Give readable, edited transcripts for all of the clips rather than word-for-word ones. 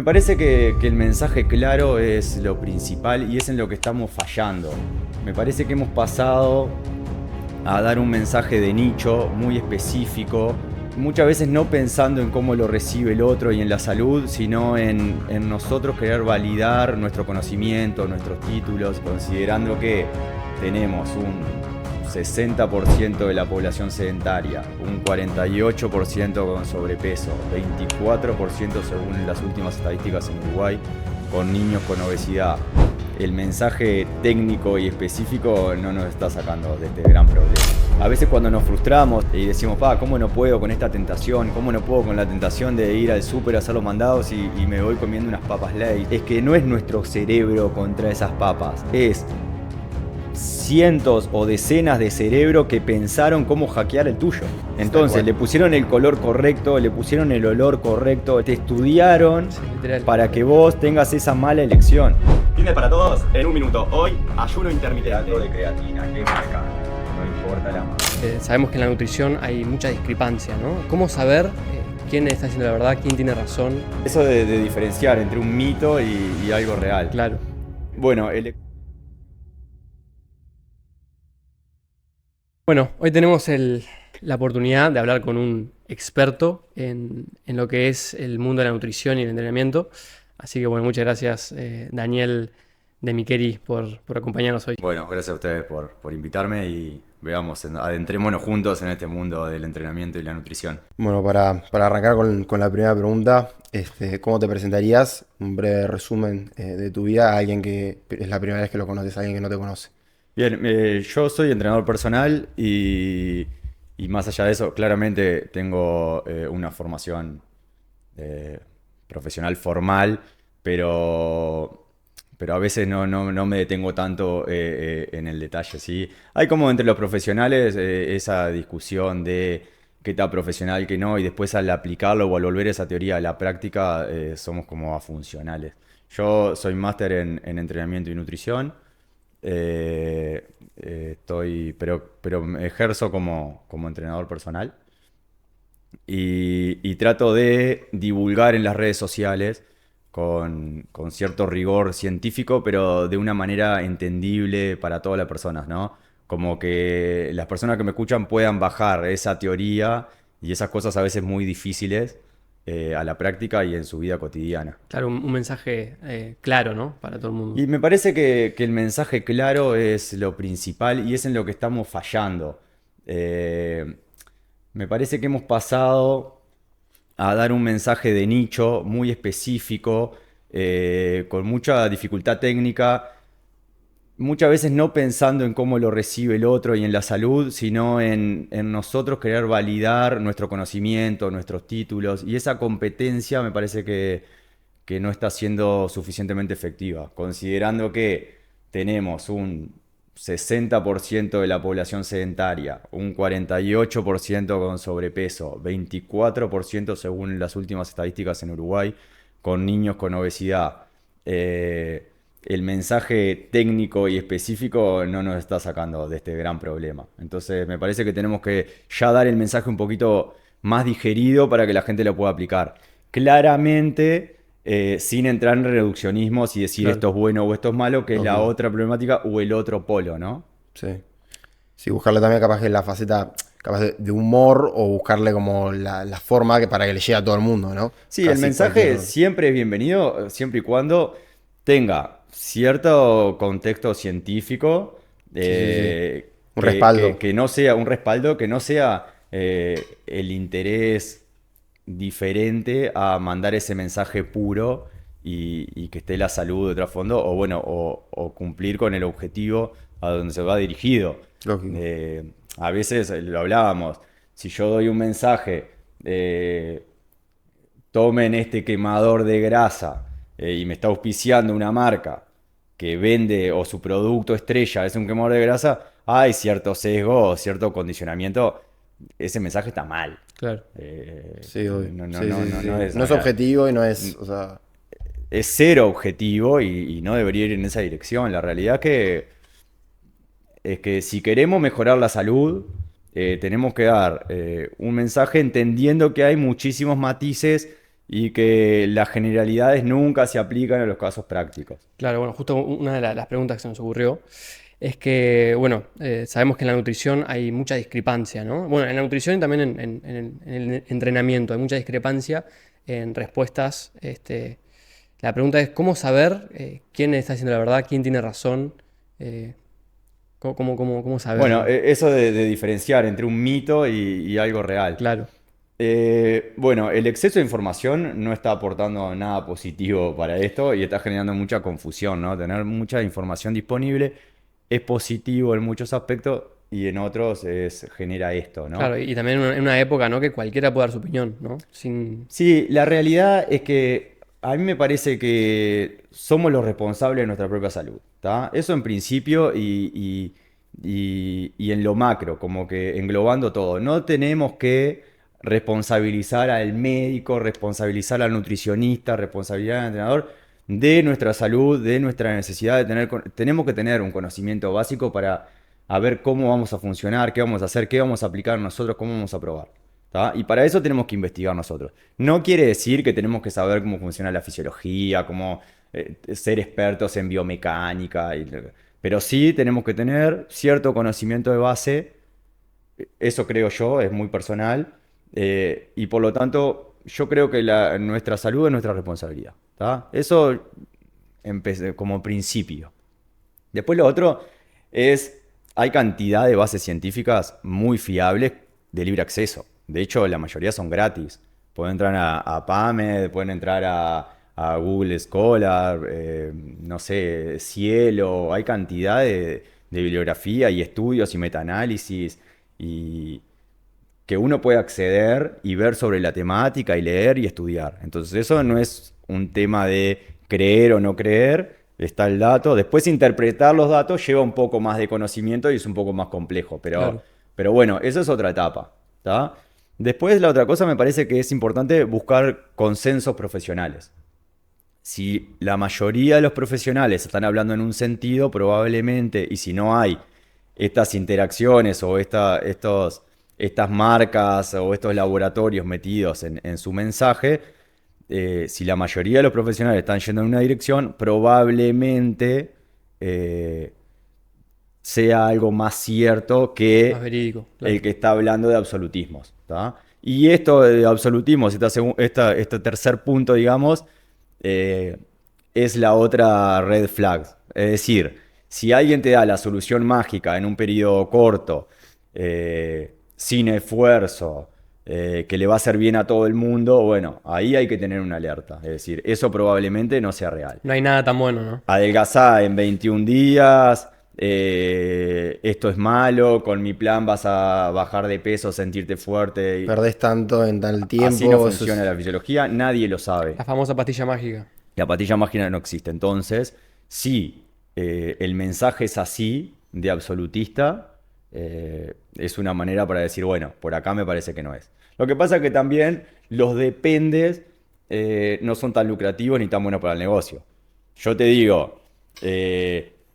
Me parece que el mensaje claro es lo principal y es en lo que estamos fallando. Me parece que hemos pasado a dar un mensaje de nicho muy específico, muchas veces no pensando en cómo lo recibe el otro y en la salud, sino en nosotros querer validar nuestro conocimiento, nuestros títulos, considerando que tenemos un 60% de la población sedentaria, un 48% con sobrepeso, 24% según las últimas estadísticas en Uruguay, con niños con obesidad. El mensaje técnico y específico no nos está sacando de este gran problema. A veces cuando nos frustramos y decimos, ¿cómo no puedo con esta tentación? ¿Cómo no puedo con la tentación de ir al súper a hacer los mandados y me voy comiendo unas papas Lay's? Es que no es nuestro cerebro contra esas papas, es cientos o decenas de cerebros que pensaron cómo hackear el tuyo. Entonces le pusieron el color correcto, le pusieron el olor correcto, te estudiaron, sí, para que vos tengas esa mala elección. Tiene para todos en un minuto. Hoy, ayuno intermitente. De creatina, ¿qué marca? No importa la marca. Sabemos que en la nutrición hay mucha discrepancia, ¿no? ¿Cómo saber quién está diciendo la verdad, quién tiene razón? Eso de diferenciar entre un mito y algo real. Claro. Bueno, Bueno, hoy tenemos la oportunidad de hablar con un experto en lo que es el mundo de la nutrición y el entrenamiento. Así que bueno, muchas gracias Daniel de Miqueri por acompañarnos hoy. Bueno, gracias a ustedes por invitarme y veamos, adentrémonos juntos en este mundo del entrenamiento y la nutrición. Bueno, para arrancar con la primera pregunta, ¿cómo te presentarías? Un breve resumen de tu vida a alguien que es la primera vez que lo conoces, a alguien que no te conoce. Bien, yo soy entrenador personal y más allá de eso, claramente tengo una formación profesional formal, pero a veces no me detengo tanto en el detalle, ¿sí? Hay como entre los profesionales esa discusión de qué está profesional, qué no, y después al aplicarlo o al volver esa teoría a la práctica somos como afuncionales. Yo soy máster en entrenamiento y nutrición. Pero me ejerzo como entrenador personal y trato de divulgar en las redes sociales con cierto rigor científico, pero de una manera entendible para todas las personas, ¿no? Como que las personas que me escuchan puedan bajar esa teoría y esas cosas a veces muy difíciles a la práctica y en su vida cotidiana. Claro, un mensaje claro, ¿no? Para todo el mundo. Y me parece que el mensaje claro es lo principal y es en lo que estamos fallando. Me parece que hemos pasado a dar un mensaje de nicho muy específico, con mucha dificultad técnica, muchas veces no pensando en cómo lo recibe el otro y en la salud, sino en nosotros querer validar nuestro conocimiento, nuestros títulos, y esa competencia me parece que no está siendo suficientemente efectiva, considerando que tenemos un 60% de la población sedentaria, un 48% con sobrepeso, 24% según las últimas estadísticas en Uruguay, con niños con obesidad. El mensaje técnico y específico no nos está sacando de este gran problema. Entonces me parece que tenemos que ya dar el mensaje un poquito más digerido para que la gente lo pueda aplicar. Claramente, sin entrar en reduccionismos y decir esto es bueno o esto es malo, que es la otra problemática o el otro polo, ¿no? Sí. Sí, buscarle también capaz que la faceta capaz de humor o buscarle como la forma para que le llegue a todo el mundo, ¿no? Sí, el mensaje siempre es bienvenido, siempre y cuando tenga cierto contexto científico, sí. Un respaldo. Que no sea un respaldo, que no sea el interés diferente a mandar ese mensaje puro y que esté la salud de trasfondo, o bueno, o cumplir con el objetivo a donde se va dirigido. A veces lo hablábamos, si yo doy un mensaje, tomen este quemador de grasa, y me está auspiciando una marca que vende o su producto estrella es un quemador de grasa, hay cierto sesgo o cierto condicionamiento. Ese mensaje está mal. Claro. Sí, obvio. No es objetivo y no es, o sea... Es cero objetivo y no debería ir en esa dirección. La realidad es que si queremos mejorar la salud, tenemos que dar un mensaje entendiendo que hay muchísimos matices y que las generalidades nunca se aplican a los casos prácticos. Claro, bueno, justo una de las preguntas que se nos ocurrió es que, bueno, sabemos que en la nutrición hay mucha discrepancia, ¿no? Bueno, en la nutrición y también en el entrenamiento hay mucha discrepancia en respuestas. La pregunta es, ¿cómo saber quién está diciendo la verdad, quién tiene razón? ¿Cómo saber? Bueno, eso de diferenciar entre un mito y algo real. Claro, Bueno, el exceso de información no está aportando nada positivo para esto y está generando mucha confusión, ¿no? Tener mucha información disponible es positivo en muchos aspectos y en otros genera esto, ¿no? claro, y también en una época, ¿no? Que cualquiera puede dar su opinión, ¿no? Sin... Sí, la realidad es que a mí me parece que somos los responsables de nuestra propia salud, ¿tá? Eso en principio y en lo macro, como que englobando todo. No tenemos que responsabilizar al médico, responsabilizar al nutricionista, responsabilizar al entrenador de nuestra salud, de nuestra necesidad de tener... Tenemos que tener un conocimiento básico para a ver cómo vamos a funcionar, qué vamos a hacer, qué vamos a aplicar nosotros, cómo vamos a probar. ¿Tá? Y para eso tenemos que investigar nosotros. No quiere decir que tenemos que saber cómo funciona la fisiología, cómo ser expertos en biomecánica, pero sí tenemos que tener cierto conocimiento de base, eso creo yo, es muy personal, y por lo tanto yo creo que nuestra salud es nuestra responsabilidad. ¿Tá? Eso como principio. Después lo otro es, hay cantidad de bases científicas muy fiables de libre acceso. De hecho, la mayoría son gratis. Pueden entrar a PubMed, pueden entrar a Google Scholar, no sé, Cielo. Hay cantidad de bibliografía y estudios y metaanálisis y que uno puede acceder y ver sobre la temática y leer y estudiar. Entonces eso no es un tema de creer o no creer, está el dato. Después interpretar los datos lleva un poco más de conocimiento y es un poco más complejo, Claro. pero bueno, esa es otra etapa, ¿tá? Después la otra cosa me parece que es importante buscar consensos profesionales. Si la mayoría de los profesionales están hablando en un sentido, probablemente, y si no hay estas interacciones o estas marcas o estos laboratorios metidos en su mensaje, si la mayoría de los profesionales están yendo en una dirección, probablemente sea algo más cierto que Más verídico, claro. el que está hablando de absolutismos. ¿Tá? Y esto de absolutismos, este tercer punto, digamos, es la otra red flag. Es decir, si alguien te da la solución mágica en un periodo corto, sin esfuerzo, que le va a hacer bien a todo el mundo, bueno, ahí hay que tener una alerta. Es decir, eso probablemente no sea real. No hay nada tan bueno, ¿no? Adelgazá en 21 días, esto es malo, con mi plan vas a bajar de peso, sentirte fuerte. Perdés tanto en tal tiempo. Así no eso funciona la fisiología, nadie lo sabe. La famosa pastilla mágica. La pastilla mágica no existe. Entonces, si el mensaje es así, de absolutista, es una manera para decir, bueno, por acá me parece que no es. Lo que pasa es que también los dependes no son tan lucrativos ni tan buenos para el negocio. Yo te digo,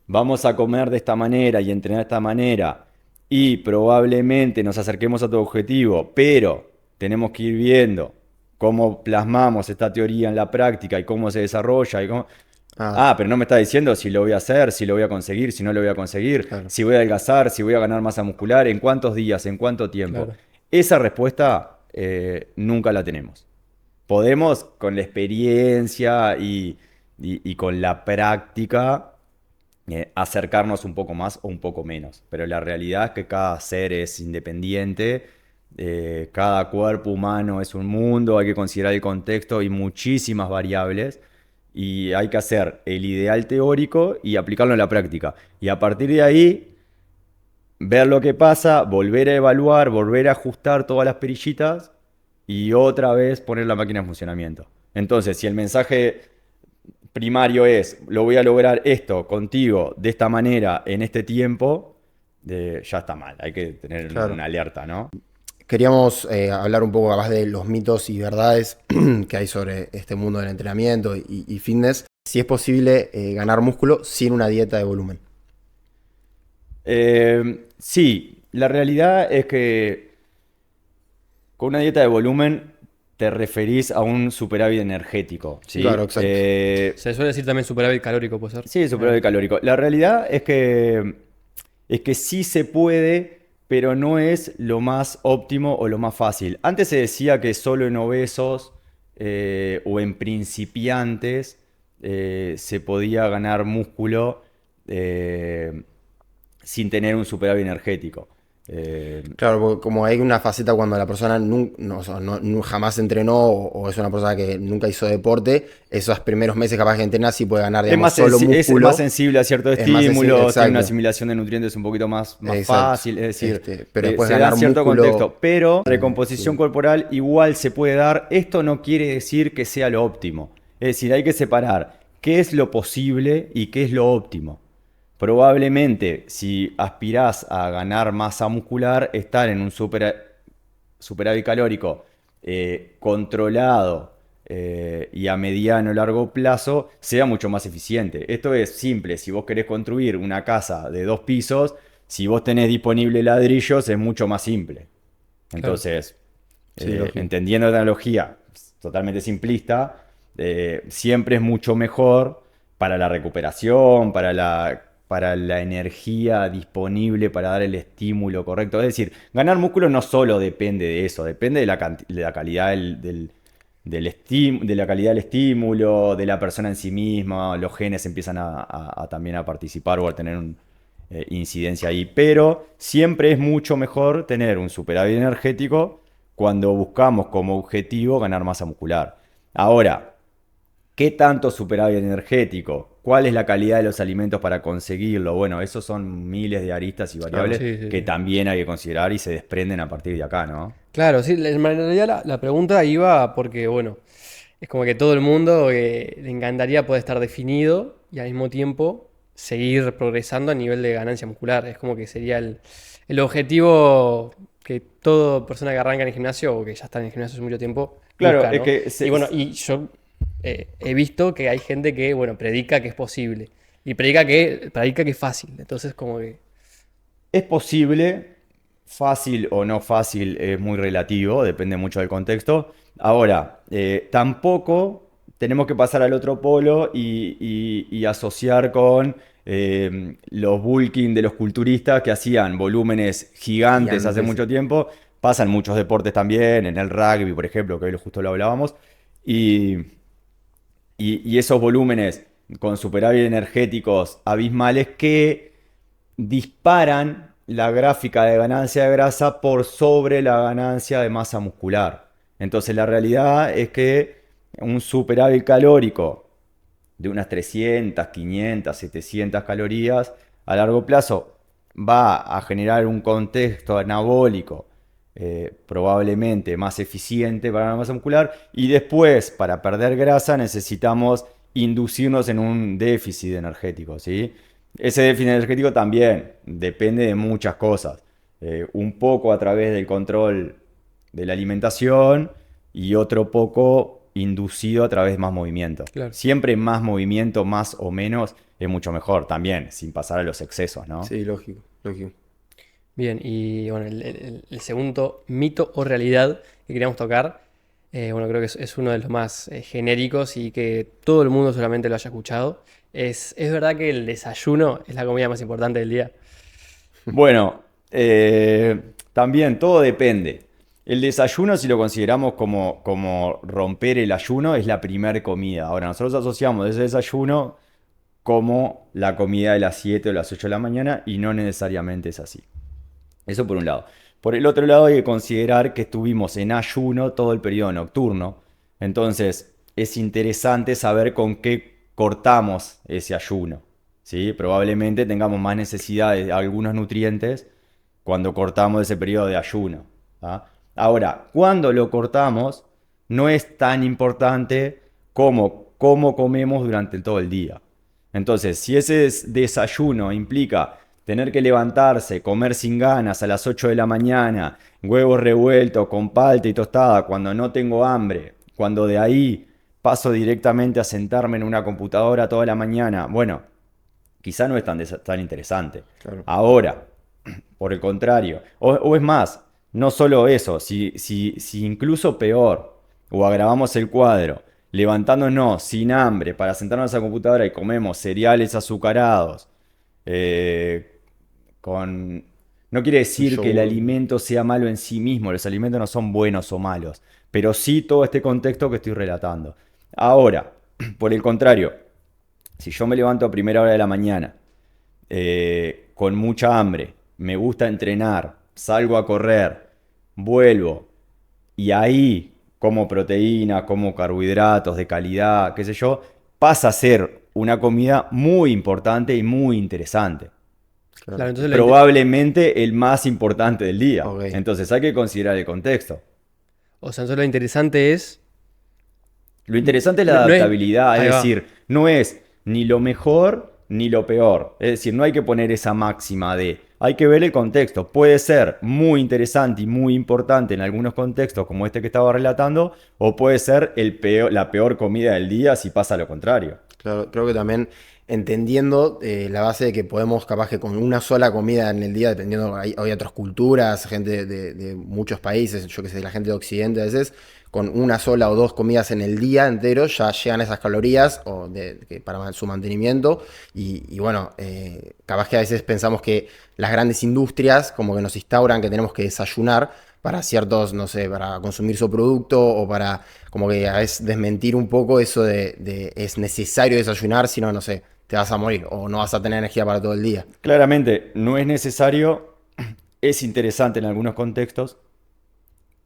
vamos a comer de esta manera y entrenar de esta manera y probablemente nos acerquemos a tu objetivo, pero tenemos que ir viendo cómo plasmamos esta teoría en la práctica y cómo se desarrolla y cómo... pero no me está diciendo si lo voy a hacer, si lo voy a conseguir, si no lo voy a conseguir, Claro. si voy a adelgazar, si voy a ganar masa muscular, en cuántos días, en cuánto tiempo. Claro. Esa respuesta nunca la tenemos. Podemos con la experiencia y con la práctica acercarnos un poco más o un poco menos, pero la realidad es que cada ser es independiente. Cada cuerpo humano es un mundo, hay que considerar el contexto y muchísimas variables y hay que hacer el ideal teórico y aplicarlo en la práctica. Y a partir de ahí, ver lo que pasa, volver a evaluar, volver a ajustar todas las perillitas y otra vez poner la máquina en funcionamiento. Entonces, si el mensaje primario es, lo voy a lograr esto contigo de esta manera en este tiempo, ya está mal, hay que tener Claro. una alerta, ¿no? Queríamos hablar un poco capaz de los mitos y verdades que hay sobre este mundo del entrenamiento y fitness. Si es posible ganar músculo sin una dieta de volumen. Sí, la realidad es que con una dieta de volumen te referís a un superávit energético, ¿sí? Claro, exacto. Se suele decir también superávit calórico, puede ser. Sí, superávit calórico. La realidad es que sí se puede, pero no es lo más óptimo o lo más fácil. Antes se decía que solo en obesos o en principiantes se podía ganar músculo sin tener un superávit energético. Claro, porque como hay una faceta cuando la persona jamás entrenó o es una persona que nunca hizo deporte, esos primeros meses capaz que entrena sí puede ganar, digamos, solo Es músculo. más sensible a ciertos Es más sensible, estímulos, tiene exacto. una asimilación de nutrientes un poquito más Exacto. fácil, es decir, Pero después se da ganar cierto músculo, contexto, pero recomposición sí. corporal igual se puede dar. Esto no quiere decir que sea lo óptimo. Es decir, hay que separar qué es lo posible y qué es lo óptimo. Probablemente, si aspirás a ganar masa muscular, estar en un superávit calórico controlado y a mediano o largo plazo sea mucho más eficiente. Esto es simple. Si vos querés construir una casa de 2 pisos, si vos tenés disponible ladrillos, es mucho más simple. Entonces, Sí, lógico. entendiendo la analogía totalmente simplista, siempre es mucho mejor para la recuperación, para la energía disponible para dar el estímulo correcto. Es decir, ganar músculo no solo depende de eso, depende de la calidad de la calidad del estímulo, de la persona en sí misma. Los genes empiezan también a participar o a tener incidencia ahí. Pero siempre es mucho mejor tener un superávit energético cuando buscamos como objetivo ganar masa muscular. Ahora, ¿qué tanto superávit energético? ¿Cuál es la calidad de los alimentos para conseguirlo? Bueno, esos son miles de aristas y variables Sí, que sí. también hay que considerar y se desprenden a partir de acá, ¿no? Claro, sí, en realidad la pregunta iba porque, bueno, es como que todo el mundo le encantaría poder estar definido y al mismo tiempo seguir progresando a nivel de ganancia muscular. Es como que sería el objetivo que toda persona que arranca en el gimnasio o que ya está en el gimnasio hace mucho tiempo Claro, busca, es ¿no? que Y bueno, y yo he visto que hay gente que, bueno, predica que es posible y predica que es fácil. Entonces, como que, es posible, fácil o no fácil es muy relativo, depende mucho del contexto. Ahora, tampoco tenemos que pasar al otro polo y asociar con los bulking de los culturistas que hacían volúmenes gigantes hace Gigantes. mucho tiempo. Pasan muchos deportes también, en el rugby, por ejemplo, que hoy justo lo hablábamos. Y, y esos volúmenes con superávit energéticos abismales que disparan la gráfica de ganancia de grasa por sobre la ganancia de masa muscular. Entonces la realidad es que un superávit calórico de unas 300, 500, 700 calorías a largo plazo va a generar un contexto anabólico probablemente más eficiente para la masa muscular, y después para perder grasa necesitamos inducirnos en un déficit energético, ¿sí? Ese déficit energético también depende de muchas cosas. Un poco a través del control de la alimentación y otro poco inducido a través de más movimiento. claro. Siempre más movimiento, más o menos, es mucho mejor también, sin pasar a los excesos, ¿no? Sí, lógico, lógico. Bien, y bueno, el segundo mito o realidad que queríamos tocar, bueno, creo que es uno de los más genéricos y que todo el mundo solamente lo haya escuchado. Es verdad que el desayuno es la comida más importante del día. Bueno, también todo depende. El desayuno, si lo consideramos como romper el ayuno, es la primer comida. Ahora, nosotros asociamos ese desayuno como la comida de las 7 o las 8 de la mañana y no necesariamente es así. Eso por un lado. Por el otro lado hay que considerar que estuvimos en ayuno todo el periodo nocturno. Entonces es interesante saber con qué cortamos ese ayuno, ¿sí? Probablemente tengamos más necesidad de algunos nutrientes cuando cortamos ese periodo de ayuno, ¿tá? Ahora, cuando lo cortamos no es tan importante como cómo comemos durante todo el día. Entonces, si ese desayuno implica tener que levantarse, comer sin ganas a las 8 de la mañana, huevos revueltos con palta y tostada cuando no tengo hambre, cuando de ahí paso directamente a sentarme en una computadora toda la mañana, bueno, quizá no es tan interesante. Claro. Ahora, por el contrario, o es más, no solo eso, si incluso peor, o agravamos el cuadro, levantándonos sin hambre para sentarnos a la computadora y comemos cereales azucarados, no quiere decir que el alimento sea malo en sí mismo, los alimentos no son buenos o malos, pero sí todo este contexto que estoy relatando. Ahora, por el contrario, si yo me levanto a primera hora de la mañana, con mucha hambre, me gusta entrenar, salgo a correr, vuelvo, y ahí como proteína, como carbohidratos de calidad, qué sé yo, pasa a ser una comida muy importante y muy interesante. Claro, entonces Probablemente el más importante del día. Ok. Entonces hay que considerar el contexto. o sea, entonces lo interesante es... Lo interesante es la No es... adaptabilidad, es Ahí va. decir, no es ni lo mejor ni lo peor. Es decir, no hay que poner esa máxima de, hay que ver el contexto. Puede ser muy interesante y muy importante en algunos contextos, como este que estaba relatando, o puede ser la peor comida del día si pasa lo contrario. Claro, creo que también entendiendo la base de que podemos, capaz que con una sola comida en el día, dependiendo, hay otras culturas, gente de muchos países, yo que sé, la gente de Occidente a veces, con una sola o dos comidas en el día entero ya llegan esas calorías para su mantenimiento. Y bueno, capaz que a veces pensamos que las grandes industrias como que nos instauran que tenemos que desayunar para ciertos, no sé, para consumir su producto o para como que a veces desmentir un poco eso de es necesario desayunar, si no, no sé, te vas a morir o no vas a tener energía para todo el día. Claramente, no es necesario, es interesante en algunos contextos,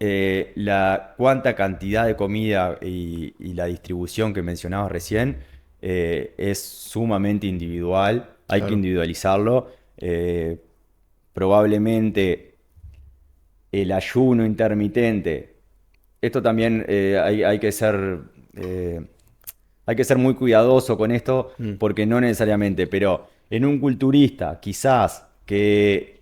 la cuánta cantidad de comida y la distribución que mencionabas recién es sumamente individual, hay que Claro. individualizarlo. Probablemente el ayuno intermitente, esto también eh, hay que ser muy cuidadoso con esto porque no necesariamente, pero en un culturista quizás que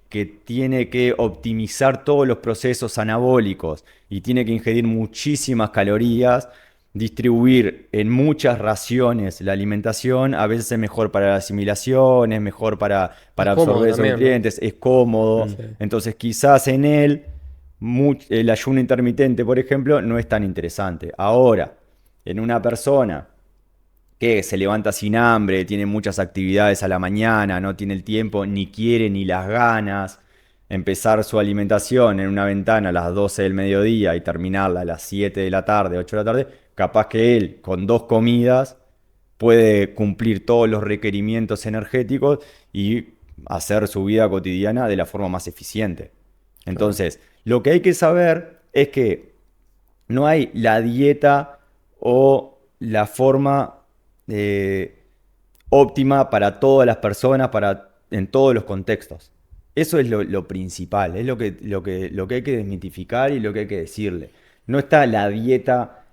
tiene que optimizar todos los procesos anabólicos y tiene que ingerir muchísimas calorías, distribuir en muchas raciones la alimentación, a veces es mejor para la asimilación, es mejor para Es cómodo absorber esos también, ¿no? nutrientes, es cómodo. Sí. Entonces quizás en él el ayuno intermitente, por ejemplo, no es tan interesante. Ahora, en una persona que se levanta sin hambre, tiene muchas actividades a la mañana, no tiene el tiempo, ni quiere ni las ganas, empezar su alimentación en una ventana a las 12 del mediodía y terminarla a las 7 de la tarde, 8 de la tarde, capaz que él con 2 comidas puede cumplir todos los requerimientos energéticos y hacer su vida cotidiana de la forma más eficiente. Entonces, lo que hay que saber es que no hay la dieta o la forma óptima para todas las personas, en todos los contextos. Eso es lo principal, es lo que hay que desmitificar y lo que hay que decirle. No está la dieta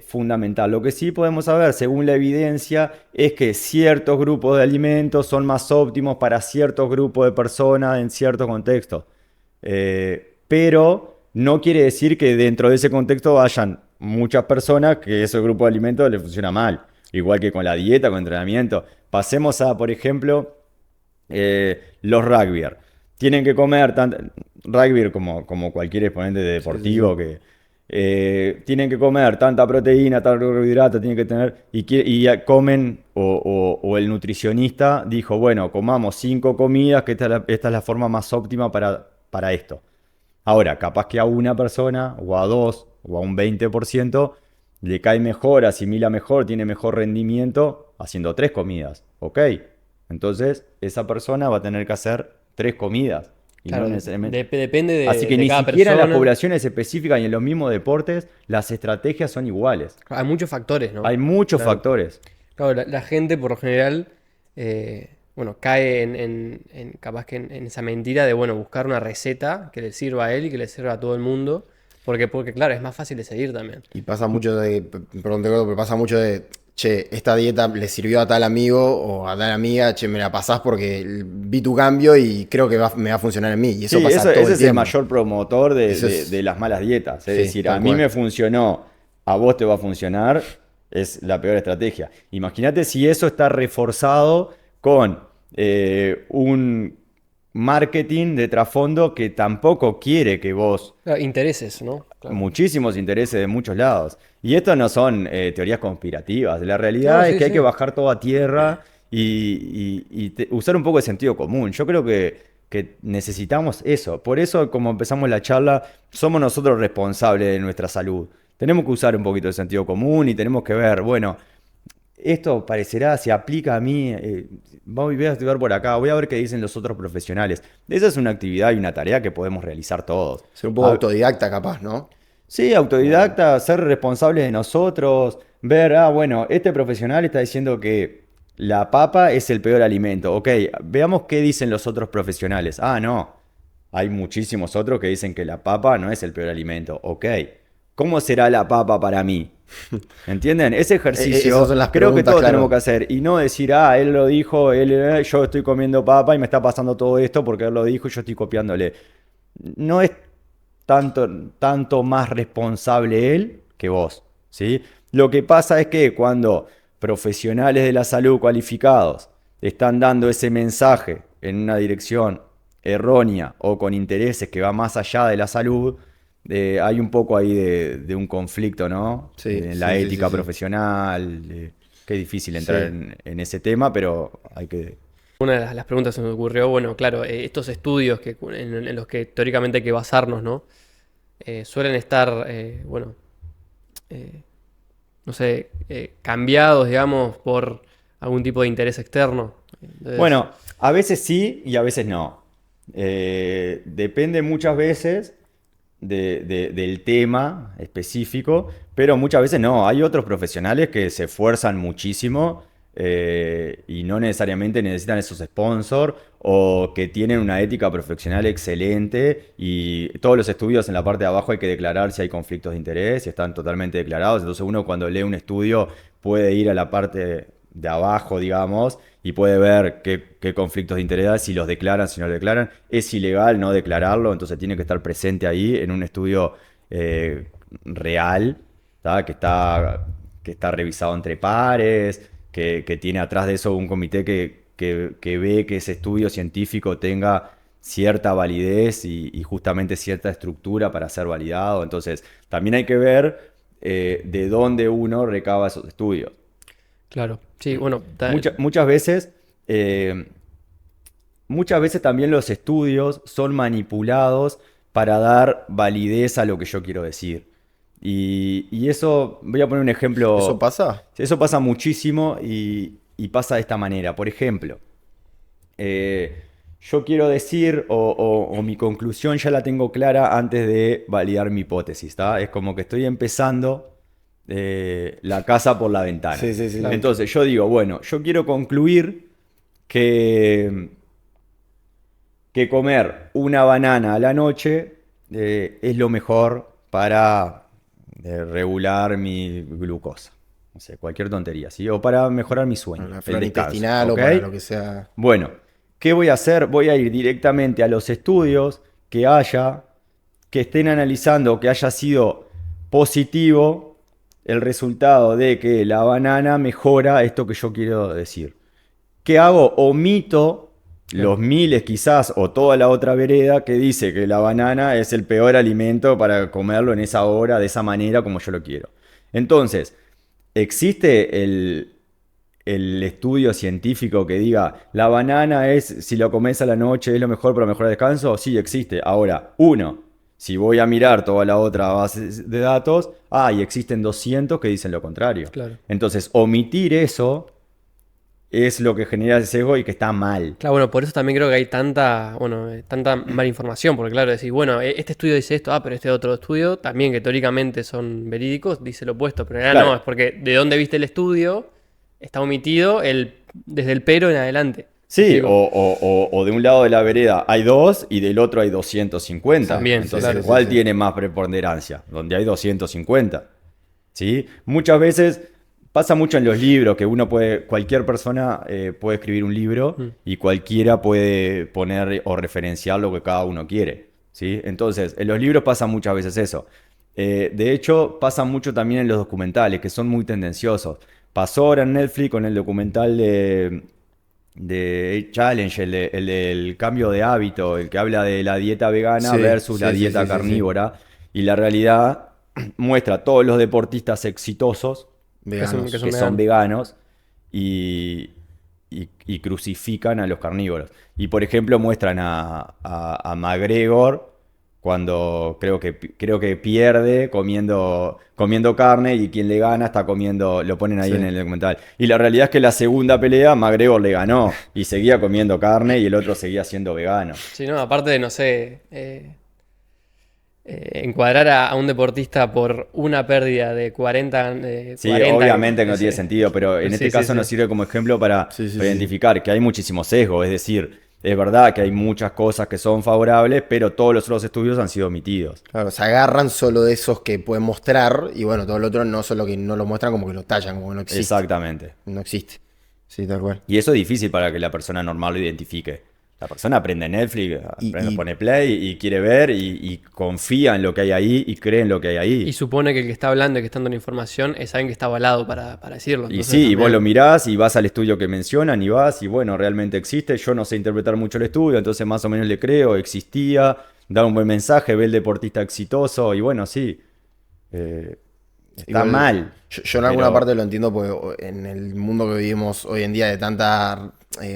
fundamental. Lo que sí podemos saber, según la evidencia, es que ciertos grupos de alimentos son más óptimos para ciertos grupos de personas en ciertos contextos. Pero no quiere decir que dentro de ese contexto hayan muchas personas que ese grupo de alimentos les funciona mal. Igual que con la dieta, con entrenamiento. Pasemos a, por ejemplo, los rugbyers. Tienen que comer rugby como cualquier exponente de deportivo que tienen que comer tanta proteína, tanto carbohidrato, tienen que tener y comen o el nutricionista dijo, bueno, comamos 5 comidas, que esta es la forma más óptima para esto. Ahora, capaz que a una persona o a dos o a un 20% le cae mejor, asimila mejor, tiene mejor rendimiento haciendo 3 comidas. Ok, entonces esa persona va a tener que hacer 3 comidas. Y Claro, no necesariamente. depende Así que de ni cada siquiera en las persona. poblaciones específicas y en los mismos deportes las estrategias son iguales. Hay muchos factores, ¿no? Hay muchos Claro. factores. Claro, la gente por lo general, bueno, cae capaz que en esa mentira de, bueno, buscar una receta que le sirva a él y que le sirva a todo el mundo. Porque claro, es más fácil de seguir también. Y pasa mucho perdón, te corto, pero pasa mucho de, che, esta dieta le sirvió a tal amigo o a tal amiga, che, me la pasás porque vi tu cambio y creo que me va a funcionar en mí. Y eso Sí, pasa todo ese el es el tiempo. mayor promotor Eso es- de las malas dietas. Es Sí, decir, tal a mí cual. me funcionó, a vos te va a funcionar, es la peor estrategia. Imagínate si eso está reforzado con marketing de trasfondo que tampoco quiere que vos Claro, intereses, ¿no? Claro. muchísimos intereses de muchos lados. Y esto no son teorías conspirativas. La realidad No, es sí, que hay sí. que bajar todo a tierra usar un poco de sentido común. Yo creo que necesitamos eso. Por eso, como empezamos la charla, somos nosotros responsables de nuestra salud. Tenemos que usar un poquito de sentido común y tenemos que ver, bueno, esto parecerá, se aplica a mí, voy a estudiar por acá, voy a ver qué dicen los otros profesionales. Esa es una actividad y una tarea que podemos realizar todos. Ser un poco A- autodidacta capaz, ¿no? Sí, autodidacta, ser responsables de nosotros, ver, bueno, este profesional está diciendo que la papa es el peor alimento. Ok, veamos qué dicen los otros profesionales. Ah, no, hay muchísimos otros que dicen que la papa no es el peor alimento. Ok, ¿cómo será la papa para mí? ¿Entienden? Ese ejercicio Esas son las creo que preguntas, todos claro. tenemos que hacer y no decir, él lo dijo, yo estoy comiendo papa y me está pasando todo esto porque él lo dijo y yo estoy copiándole. No es tanto más responsable él que vos, ¿sí? Lo que pasa es que cuando profesionales de la salud cualificados están dando ese mensaje en una dirección errónea o con intereses que va más allá de la salud, hay un poco ahí de un conflicto, ¿no? Sí, En sí, la sí, ética sí, sí. profesional, qué difícil entrar Sí. en ese tema, pero hay que... Una de las preguntas que se me ocurrió, bueno, claro, estos estudios en los que teóricamente hay que basarnos, ¿no? Suelen estar, bueno, eh, no sé, cambiados, digamos, por algún tipo de interés externo. Entonces, Bueno, a veces sí y a veces no. Depende muchas veces del tema específico, pero muchas veces no. Hay otros profesionales que se esfuerzan muchísimo y no necesariamente necesitan esos sponsors o que tienen una ética profesional excelente y todos los estudios en la parte de abajo hay que declarar si hay conflictos de interés y están totalmente declarados. Entonces uno cuando lee un estudio puede ir a la parte de abajo, digamos, y puede ver qué conflictos de interés, si los declaran, si no los declaran. Es ilegal no declararlo, entonces tiene que estar presente ahí en un estudio real, ¿tá? Que está revisado entre pares, que tiene atrás de eso un comité que ve que ese estudio científico tenga cierta validez y justamente cierta estructura para ser validado. Entonces, también hay que ver de dónde uno recaba esos estudios. claro, sí, bueno, Muchas veces, muchas veces también los estudios son manipulados para dar validez a lo que yo quiero decir. Y eso, voy a poner un ¿Eso ejemplo. pasa? Eso pasa muchísimo y pasa de esta manera. Por ejemplo, yo quiero decir, o mi conclusión ya la tengo clara antes de validar mi hipótesis, ¿está? Es como que estoy empezando la casa por la ventana. Sí, sí, sí. Claro. Entonces yo digo, bueno, yo quiero concluir que comer una banana a la noche es lo mejor para regular mi glucosa. No sé, cualquier tontería, ¿sí? O para mejorar mi sueño, La el flora descanso, intestinal o ¿ok? para lo que sea. Bueno, ¿qué voy a hacer? Voy a ir directamente a los estudios que estén analizando que haya sido positivo el resultado de que la banana mejora esto que yo quiero decir. ¿Qué hago? Omito los miles quizás o toda la otra vereda que dice que la banana es el peor alimento para comerlo en esa hora, de esa manera como yo lo quiero. Entonces, ¿existe el estudio científico que diga la banana es, si lo comes a la noche, es lo mejor para mejorar el descanso? Sí, existe. Ahora, si voy a mirar toda la otra base de datos, y existen 200 que dicen lo contrario. Claro. Entonces, omitir eso es lo que genera ese sesgo y que está mal. Claro, bueno, por eso también creo que hay tanta, bueno, tanta mala información, porque claro, decís, bueno, este estudio dice esto, pero este otro estudio, también que teóricamente son verídicos, dice lo opuesto, pero en realidad Claro. no, es porque de dónde viste el estudio está omitido desde el pero en adelante. Sí, Digo, o de un lado de la vereda hay 2 y del otro hay 250. También, Entonces, claro. ¿cuál Sí, sí. tiene más preponderancia? Donde hay 250. ¿Sí? Muchas veces pasa mucho en los libros que cualquier persona puede escribir un libro y cualquiera puede poner o referenciar lo que cada uno quiere. ¿Sí? Entonces, en los libros pasa muchas veces eso. De hecho, pasa mucho también en los documentales, que son muy tendenciosos. Pasó ahora en Netflix con el documental de Challenge, el del cambio de hábito, el que habla de la dieta vegana Sí, versus la sí, sí, dieta sí, sí, sí. carnívora. Y la realidad muestra a todos los deportistas exitosos Veganos. que son que son veganos y, y crucifican a los carnívoros. Y por ejemplo muestran a McGregor cuando creo que pierde comiendo carne y quien le gana está comiendo, lo ponen ahí Sí. en el documental. Y la realidad es que la segunda pelea McGregor le ganó y seguía comiendo carne y el otro seguía siendo vegano. Sí, no, aparte de, no sé, encuadrar a un deportista por una pérdida de 40, Sí, 40, obviamente que no sé. tiene sentido, pero en este Sí, sí, caso sí. nos sirve como ejemplo Sí, sí, para sí. identificar que hay muchísimo sesgo, es decir, es verdad que hay muchas cosas que son favorables, pero todos los otros estudios han sido omitidos. Claro, se agarran solo de esos que pueden mostrar y bueno, todo lo otro no solo que no lo muestran, como que lo tallan, como que no existe. Exactamente. No existe. Sí, tal cual. Y eso es difícil para que la persona normal lo identifique. La persona aprende Netflix, pone play y quiere ver y confía en lo que hay ahí y cree en lo que hay ahí. Y supone que el que está hablando y que está dando la información es alguien que está avalado para decirlo. Y Entonces, sí, y vos también- lo mirás y vas al estudio que mencionan y vas y bueno, realmente existe. Yo no sé interpretar mucho el estudio, entonces más o menos le creo, existía, da un buen mensaje, ve el deportista exitoso y bueno, sí, está Igual, mal. Yo en alguna pero- parte lo entiendo porque en el mundo que vivimos hoy en día de tanta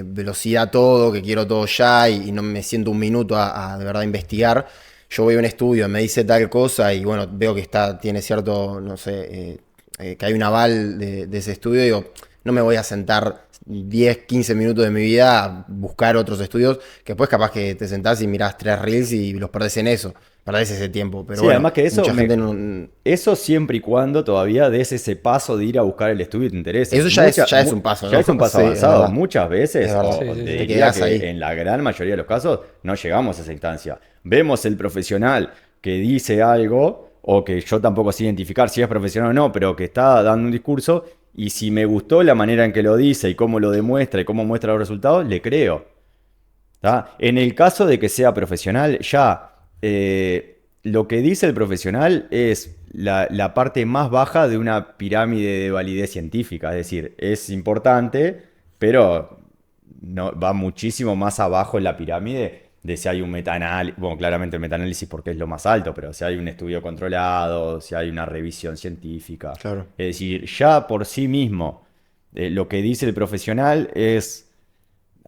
velocidad todo, que quiero todo ya y no me siento un minuto a de verdad investigar. Yo voy a un estudio, me dice tal cosa y bueno, veo que tiene cierto, no sé, que hay un aval de ese estudio y digo, no me voy a sentar 10, 15 minutos de mi vida a buscar otros estudios, que después capaz que te sentás y mirás 3 reels y los perdés en eso, perdés ese tiempo. Pero Sí, bueno, además que eso, mucha gente no... eso siempre y cuando todavía des ese paso de ir a buscar el estudio y te interesa. Eso ya es un paso, Ya ¿no? es un paso Sí, es avanzado. verdad. Muchas veces, Es verdad. o Sí, sí, sí. te Te diría quedás que ahí. en la gran mayoría de los casos no llegamos a esa instancia. Vemos el profesional que dice algo, o que yo tampoco sé identificar si es profesional o no, pero que está dando un discurso, y si me gustó la manera en que lo dice y cómo lo demuestra y cómo muestra los resultados, le creo. ¿Tá? En el caso de que sea profesional, ya lo que dice el profesional es la parte más baja de una pirámide de validez científica. Es decir, es importante, pero no, va muchísimo más abajo en la pirámide de si hay un metaanálisis. Bueno, claramente el metaanálisis porque es lo más alto, pero si hay un estudio controlado, si hay una revisión científica. Claro. Es decir, ya por sí mismo, lo que dice el profesional es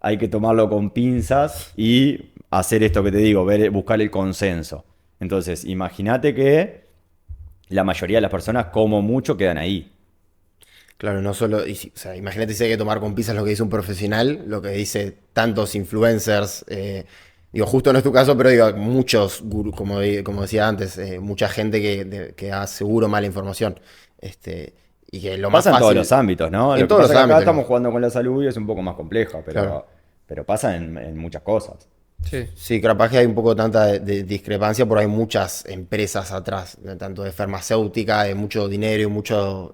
hay que tomarlo con pinzas y hacer esto que te digo, buscar el consenso. Entonces, imagínate que la mayoría de las personas, como mucho, quedan ahí. Claro, no solo, o sea, imagínate si hay que tomar con pinzas lo que dice un profesional, lo que dice tantos influencers, digo, justo no es tu caso, pero digo, muchos, como decía antes, mucha gente que da seguro mala información. Y que lo más Pasa en todos fácil... los ámbitos, ¿no? En Lo que todos pasa los es que acá ámbitos. estamos jugando con la salud y es un poco más complejo, Claro. pero pasa en muchas cosas. Sí. Sí, capaz que hay un poco tanta de discrepancia porque hay muchas empresas atrás, tanto de farmacéutica, de mucho dinero y mucho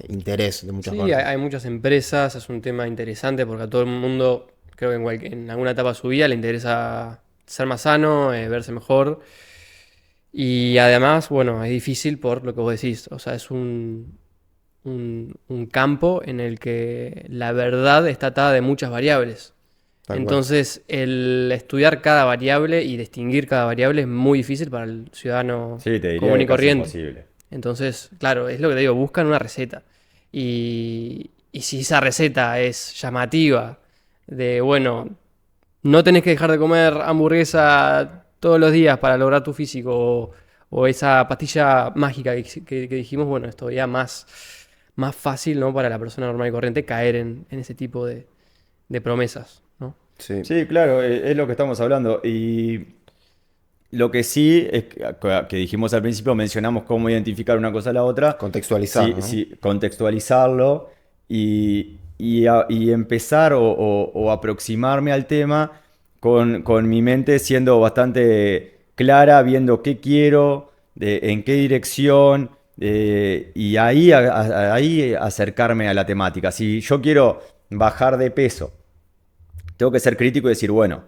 interés de muchas Sí, partes. hay muchas empresas, es un tema interesante porque a todo el mundo, creo que en alguna etapa de su vida le interesa ser más sano, verse mejor. Y además, bueno, es difícil por lo que vos decís, o sea, es un campo en el que la verdad está atada de muchas variables. Tal cual. Entonces, el estudiar cada variable y distinguir cada variable es muy difícil para el ciudadano Sí, te diría común que y casi corriente. imposible. Entonces, claro, es lo que te digo, buscan una receta. Y si esa receta es llamativa, de bueno, no tenés que dejar de comer hamburguesa todos los días para lograr tu físico, o esa pastilla mágica que dijimos, bueno, es todavía más fácil, ¿no? Para la persona normal y corriente caer en ese tipo de promesas, ¿no? Sí. Sí, claro, es lo que estamos hablando. Y lo que sí es que dijimos al principio, mencionamos cómo identificar una cosa a la otra. Contextualizar, Sí, ¿no? sí, contextualizarlo y empezar o aproximarme al tema con mi mente siendo bastante clara, viendo qué quiero, en qué dirección, y ahí, ahí acercarme a la temática. Si yo quiero bajar de peso, tengo que ser crítico y decir, bueno,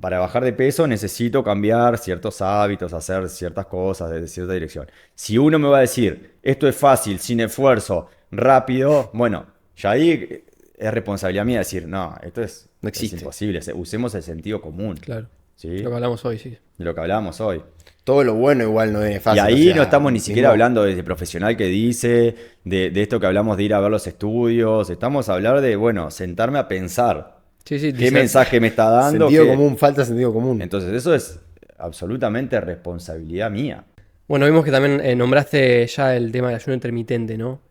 para bajar de peso necesito cambiar ciertos hábitos, hacer ciertas cosas de cierta dirección. Si uno me va a decir, esto es fácil, sin esfuerzo, rápido, bueno, ya ahí es responsabilidad mía decir, no, esto es, No es existe. imposible, usemos el sentido común. Claro. ¿Sí? Lo que hablamos hoy, sí. De lo que hablábamos hoy. Todo lo bueno igual no es Y fácil. ahí o sea, no estamos ni siquiera mismo- hablando de profesional que dice, de esto que hablamos de ir a ver los estudios, estamos a hablar de, bueno, sentarme a pensar Sí, sí, qué dice- mensaje me está dando. Sentido qué- común, falta sentido común. Entonces eso es absolutamente responsabilidad mía. Bueno, vimos que también nombraste ya el tema del ayuno intermitente, ¿no?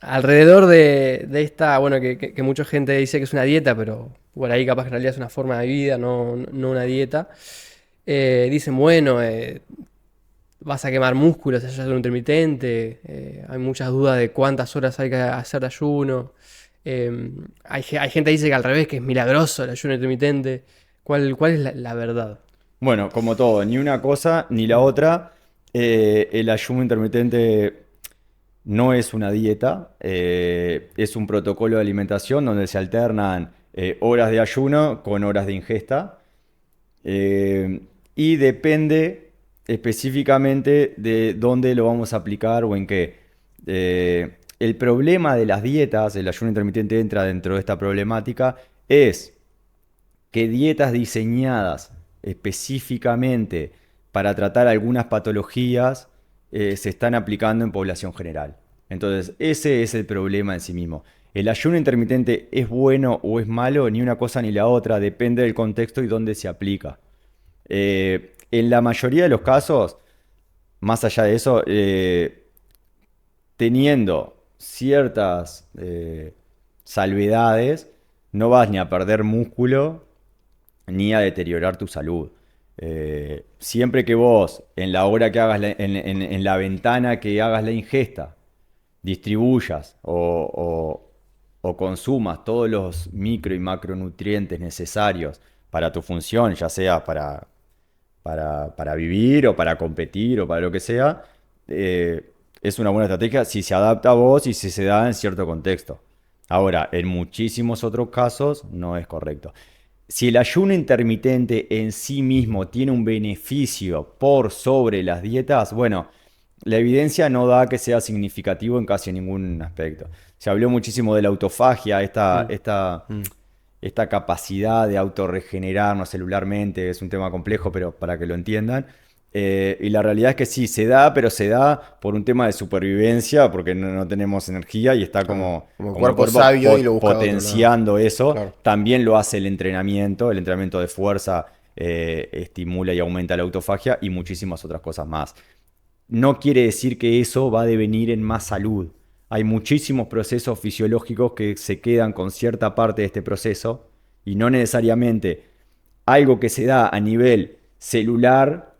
Alrededor de esta, bueno, que mucha gente dice que es una dieta, pero por ahí capaz que en realidad es una forma de vida, no una dieta. Dicen, bueno, vas a quemar músculos si haces ayuno intermitente. Hay muchas dudas de cuántas horas hay que hacer de ayuno. Hay gente que dice que al revés, que es milagroso el ayuno intermitente. ¿Cuál es la verdad? Bueno, como todo, ni una cosa ni la otra. El ayuno intermitente no es una dieta, es un protocolo de alimentación donde se alternan horas de ayuno con horas de ingesta. Y depende específicamente de dónde lo vamos a aplicar o en qué. El problema de las dietas, el ayuno intermitente entra dentro de esta problemática, es que dietas diseñadas específicamente para tratar algunas patologías se están aplicando en población general. Entonces, ese es el problema en sí mismo. El ayuno intermitente es bueno o es malo, ni una cosa ni la otra, depende del contexto y dónde se aplica. En la mayoría de los casos, más allá de eso, teniendo ciertas salvedades, no vas ni a perder músculo ni a deteriorar tu salud. Siempre que vos, en la hora que hagas, en la ventana que hagas la ingesta, distribuyas o consumas todos los micro y macronutrientes necesarios para tu función, ya sea para vivir o para competir o para lo que sea, es una buena estrategia si se adapta a vos y si se da en cierto contexto. Ahora, en muchísimos otros casos no es correcto. Si el ayuno intermitente en sí mismo tiene un beneficio por sobre las dietas, bueno, la evidencia no da que sea significativo en casi ningún aspecto. Se habló muchísimo de la autofagia, esta capacidad de autorregenerarnos celularmente, es un tema complejo, pero para que lo entiendan. Y la realidad es que sí, se da, pero se da por un tema de supervivencia, porque no tenemos energía y está como Como el cuerpo sabio y lo busca de otro lado. potenciando eso. Claro. También lo hace el entrenamiento de fuerza estimula y aumenta la autofagia y muchísimas otras cosas más. No quiere decir que eso va a devenir en más salud. Hay muchísimos procesos fisiológicos que se quedan con cierta parte de este proceso y no necesariamente algo que se da a nivel celular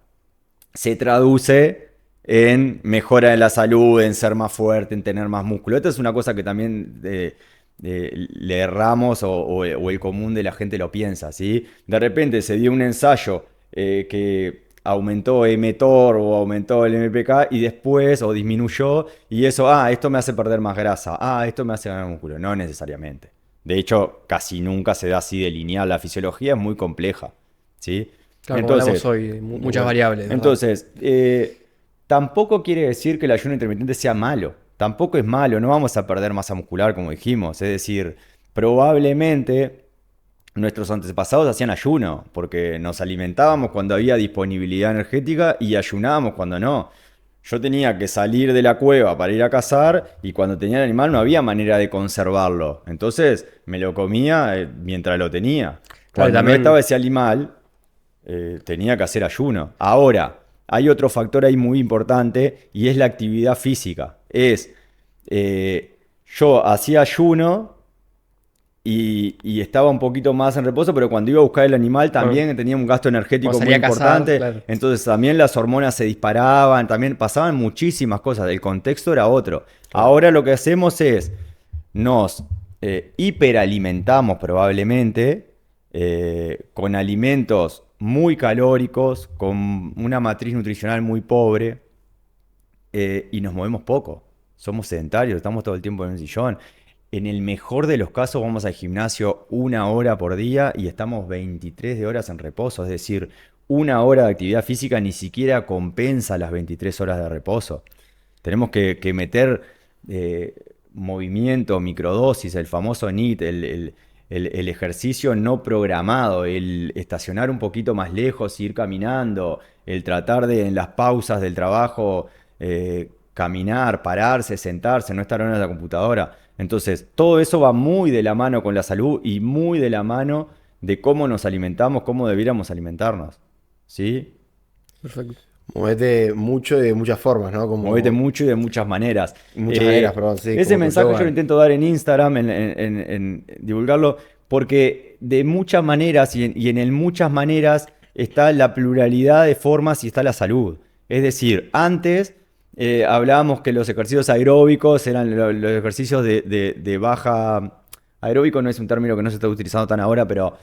se traduce en mejora de la salud, en ser más fuerte, en tener más músculo. Esta es una cosa que también le erramos o el común de la gente lo piensa, ¿sí? De repente se dio un ensayo que aumentó mTOR o aumentó el MPK y después o disminuyó y eso, esto me hace perder más grasa, esto me hace ganar músculo. No necesariamente. De hecho, casi nunca se da así de lineal. La fisiología es muy compleja, ¿sí? Claro, como hablamos hoy, muchas variables, ¿verdad? Entonces, tampoco quiere decir que el ayuno intermitente sea malo. Tampoco es malo, no vamos a perder masa muscular, como dijimos. Es decir, probablemente nuestros antepasados hacían ayuno, porque nos alimentábamos cuando había disponibilidad energética y ayunábamos cuando no. Yo tenía que salir de la cueva para ir a cazar y cuando tenía el animal no había manera de conservarlo. Entonces me lo comía mientras lo tenía. Cuando también- no estaba ese animal, tenía que hacer ayuno. Ahora, hay otro factor ahí muy importante y es la actividad física. Yo hacía ayuno y estaba un poquito más en reposo, pero cuando iba a buscar el animal también tenía un gasto energético Cuando muy salía a cazar, importante. claro. Entonces también las hormonas se disparaban, también pasaban muchísimas cosas. El contexto era otro. Ahora lo que hacemos es, nos hiperalimentamos probablemente con alimentos muy calóricos, con una matriz nutricional muy pobre y nos movemos poco. Somos sedentarios, estamos todo el tiempo en un sillón. En el mejor de los casos vamos al gimnasio 1 hora por día y estamos 23 de horas en reposo. Es decir, 1 hora de actividad física ni siquiera compensa las 23 horas de reposo. Tenemos que meter movimiento, microdosis, el famoso NEAT, el ejercicio no programado, el estacionar un poquito más lejos, ir caminando, el tratar de en las pausas del trabajo caminar, pararse, sentarse, no estar en la computadora. Entonces, todo eso va muy de la mano con la salud y muy de la mano de cómo nos alimentamos, cómo debiéramos alimentarnos. ¿Sí? Perfecto. Movete mucho y de muchas formas, ¿no? Como Movete mucho y de muchas maneras. muchas maneras, perdón, sí. Ese como mensaje tu yo lo yoga. intento dar en Instagram, en divulgarlo, porque de muchas maneras y en el muchas maneras está la pluralidad de formas y está la salud. Es decir, antes hablábamos que los ejercicios aeróbicos eran los ejercicios de baja... Aeróbico no es un término que no se está utilizando tan ahora, pero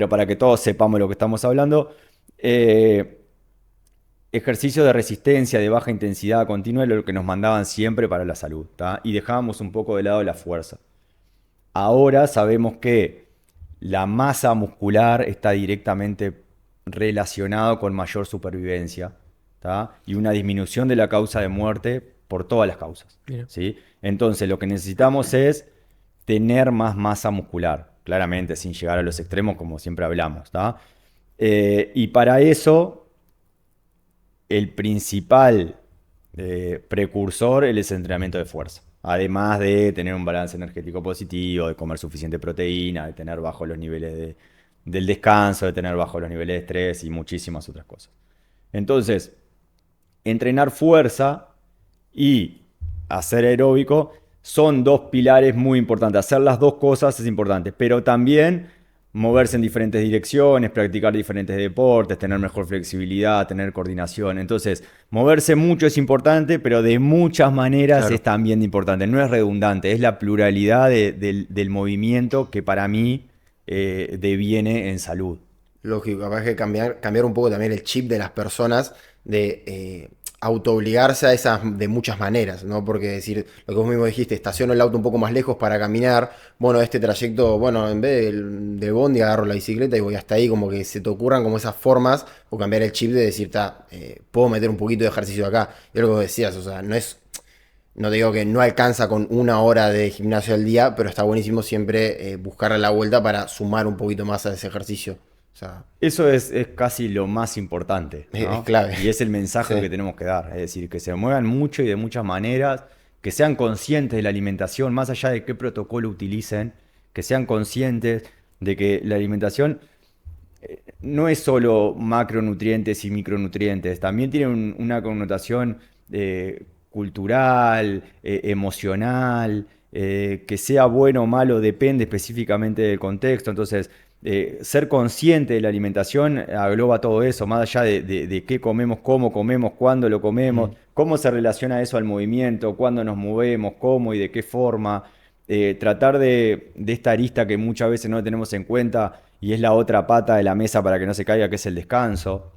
para que todos sepamos lo que estamos hablando. Ejercicio de resistencia de baja intensidad continua es lo que nos mandaban siempre para la salud, ¿tá? Y dejábamos un poco de lado la fuerza. Ahora sabemos que la masa muscular está directamente relacionado con mayor supervivencia, ¿tá? Y una disminución de la causa de muerte por todas las causas, Bien. ¿sí? Entonces lo que necesitamos es tener más masa muscular, claramente sin llegar a los extremos como siempre hablamos, ¿tá? Y para eso el principal precursor es el entrenamiento de fuerza. Además de tener un balance energético positivo, de comer suficiente proteína, de tener bajo los niveles del descanso, de tener bajo los niveles de estrés y muchísimas otras cosas. Entonces, entrenar fuerza y hacer aeróbico son dos pilares muy importantes. Hacer las dos cosas es importante, pero también moverse en diferentes direcciones, practicar diferentes deportes, tener mejor flexibilidad, tener coordinación. Entonces, moverse mucho es importante, pero de muchas maneras Claro. es también importante. No es redundante, es la pluralidad del movimiento que para mí deviene en salud. Lógico, capaz que cambiar un poco también el chip de las personas de autoobligarse a esas de muchas maneras, ¿no? Porque decir, lo que vos mismo dijiste, estaciono el auto un poco más lejos para caminar, bueno, este trayecto, bueno, en vez de bondi agarro la bicicleta y voy hasta ahí, como que se te ocurran como esas formas, o cambiar el chip de decir, puedo meter un poquito de ejercicio acá. Y es lo que vos decías, o sea, no te digo que no alcanza con 1 hora de gimnasio al día, pero está buenísimo siempre buscarle la vuelta para sumar un poquito más a ese ejercicio. O sea, Eso es casi lo más importante, ¿no? es clave. Y es el mensaje Sí. que tenemos que dar. Es decir, que se muevan mucho y de muchas maneras, que sean conscientes de la alimentación, más allá de qué protocolo utilicen, que sean conscientes de que la alimentación no es solo macronutrientes y micronutrientes, también tiene una connotación cultural, emocional, que sea bueno o malo depende específicamente del contexto. Entonces, ser consciente de la alimentación engloba todo eso, más allá de qué comemos, cómo comemos, cuándo lo comemos, cómo se relaciona eso al movimiento, cuándo nos movemos, cómo y de qué forma. Tratar de esta arista que muchas veces no tenemos en cuenta y es la otra pata de la mesa para que no se caiga, que es el descanso.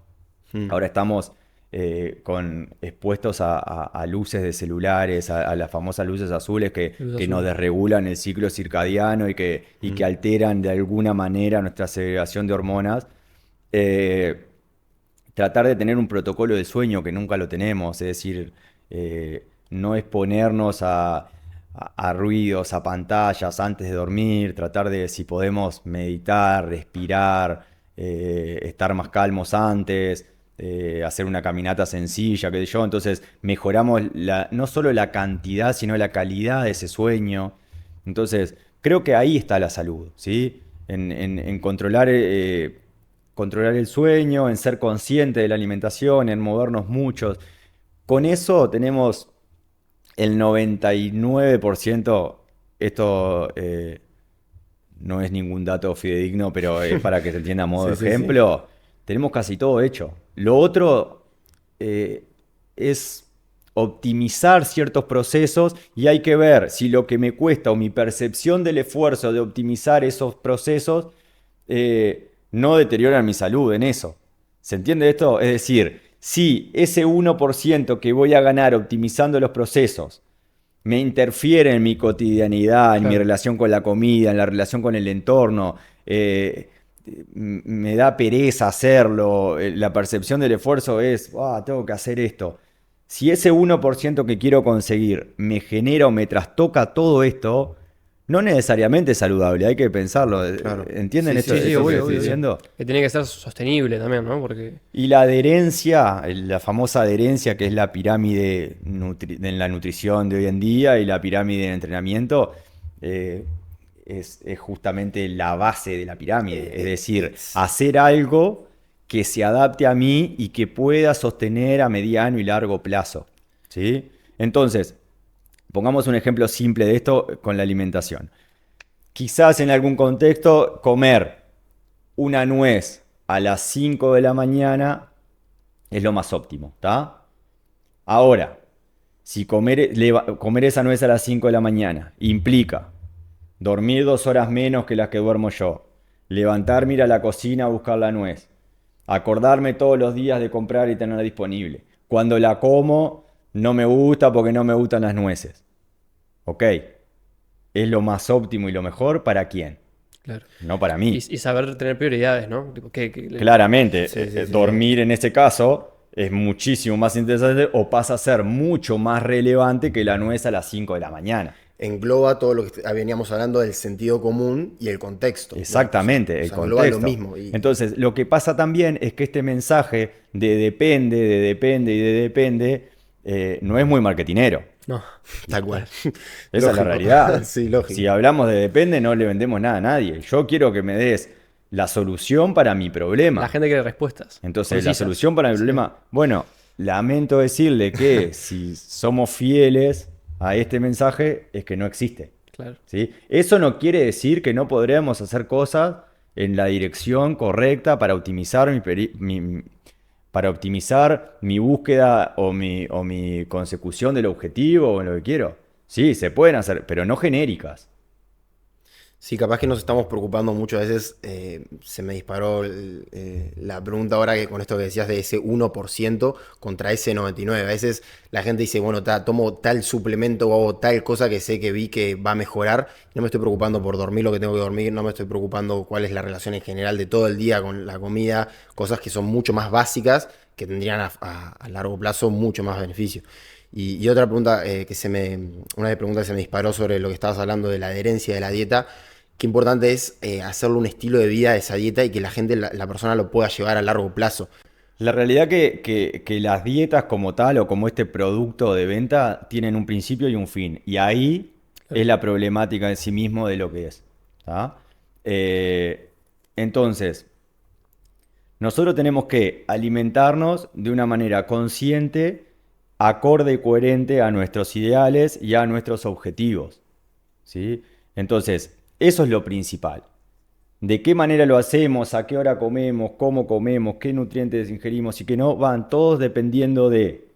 Ahora estamos expuestos a luces de celulares, a las famosas luces azules Luz que azul. nos desregulan el ciclo circadiano y que alteran de alguna manera nuestra segregación de hormonas. Tratar de tener un protocolo de sueño que nunca lo tenemos, es decir, no exponernos a ruidos, a pantallas antes de dormir, tratar de, si podemos, meditar, respirar, estar más calmos antes, hacer una caminata sencilla, qué sé yo. Entonces mejoramos no solo la cantidad, sino la calidad de ese sueño. Entonces, creo que ahí está la salud, ¿sí? En controlar el sueño, en ser consciente de la alimentación, en movernos mucho. Con eso tenemos el 99%, esto no es ningún dato fidedigno, pero es para que se entienda a modo de Sí, sí, ejemplo, tenemos casi todo hecho. Lo otro es optimizar ciertos procesos y hay que ver si lo que me cuesta o mi percepción del esfuerzo de optimizar esos procesos no deterioran mi salud en eso. ¿Se entiende esto? Es decir, si ese 1% que voy a ganar optimizando los procesos me interfiere en mi cotidianidad, en mi Claro. relación con la comida, en la relación con el entorno, me da pereza hacerlo, la percepción del esfuerzo es, tengo que hacer esto. Si ese 1% que quiero conseguir me genera o me trastoca todo esto, no necesariamente es saludable, hay que pensarlo. Claro. ¿Entienden Sí, esto, sí, esto que obvio, estoy obvio. diciendo? Que tiene que ser sostenible también, ¿no? Porque Y la adherencia, la famosa adherencia que es la pirámide en la nutrición de hoy en día y la pirámide de entrenamiento, eh, es justamente la base de la pirámide. Es decir, hacer algo que se adapte a mí y que pueda sostener a mediano y largo plazo. ¿Sí? Entonces, pongamos un ejemplo simple de esto con la alimentación. Quizás en algún contexto comer una nuez a las 5 de la mañana es lo más óptimo, ¿está? Ahora, si comer esa nuez a las 5 de la mañana implica dormir 2 horas menos que las que duermo yo, levantarme, ir a la cocina a buscar la nuez, acordarme todos los días de comprar y tenerla disponible. Cuando la como, no me gusta porque no me gustan las nueces. ¿Ok? ¿Es lo más óptimo y lo mejor para quién? claro. No para mí. Y saber tener prioridades, ¿no? Tipo, Claramente, Sí, sí, sí. dormir en ese caso es muchísimo más interesante o pasa a ser mucho más relevante que la nuez a las 5 de la mañana. Engloba todo lo que veníamos hablando del sentido común y el contexto. Exactamente, O el sea, engloba lo contexto. mismo. Entonces, lo que pasa también es que este mensaje de depende y de depende no es muy marketinero. No. Tal cual. Esa es la Lógico. realidad. Sí, lógico. Si hablamos de depende, no le vendemos nada a nadie. Yo quiero que me des la solución para mi problema. La gente quiere respuestas. Entonces, la concisas. solución para mi problema, bueno, lamento decirle que si somos fieles a este mensaje, es que no existe. Claro. ¿Sí? Eso no quiere decir que no podremos hacer cosas en la dirección correcta para optimizar para optimizar mi búsqueda o mi consecución del objetivo o lo que quiero. Sí, se pueden hacer, pero no genéricas. Sí, capaz que nos estamos preocupando mucho. A veces se me disparó la pregunta ahora que con esto que decías de ese 1% contra ese 99%. A veces la gente dice, bueno, tomo tal suplemento o hago tal cosa que sé que vi que va a mejorar. No me estoy preocupando por dormir lo que tengo que dormir, no me estoy preocupando cuál es la relación en general de todo el día con la comida, cosas que son mucho más básicas, que tendrían a largo plazo mucho más beneficio. Y otra pregunta una de preguntas que se me disparó sobre lo que estabas hablando de la adherencia de la dieta. Qué importante es hacerle un estilo de vida a esa dieta y que la gente, la persona lo pueda llevar a largo plazo. La realidad que las dietas como tal o como este producto de venta tienen un principio y un fin. Y ahí es la problemática en sí mismo de lo que es. ¿Tá? Entonces, nosotros tenemos que alimentarnos de una manera consciente, acorde y coherente a nuestros ideales y a nuestros objetivos. ¿Sí? Entonces, eso es lo principal. De qué manera lo hacemos, a qué hora comemos, qué nutrientes ingerimos y qué no, van todos dependiendo de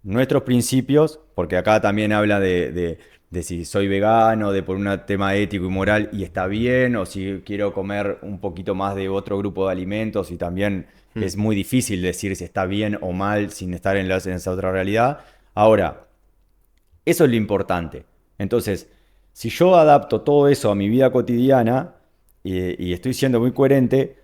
nuestros principios, porque acá también habla de si soy vegano, de por un tema ético y moral y está bien, o si quiero comer un poquito más de otro grupo de alimentos y también es muy difícil decir si está bien o mal sin estar en esa otra realidad. Ahora, eso es lo importante. Entonces, si yo adapto todo eso a mi vida cotidiana y estoy siendo muy coherente,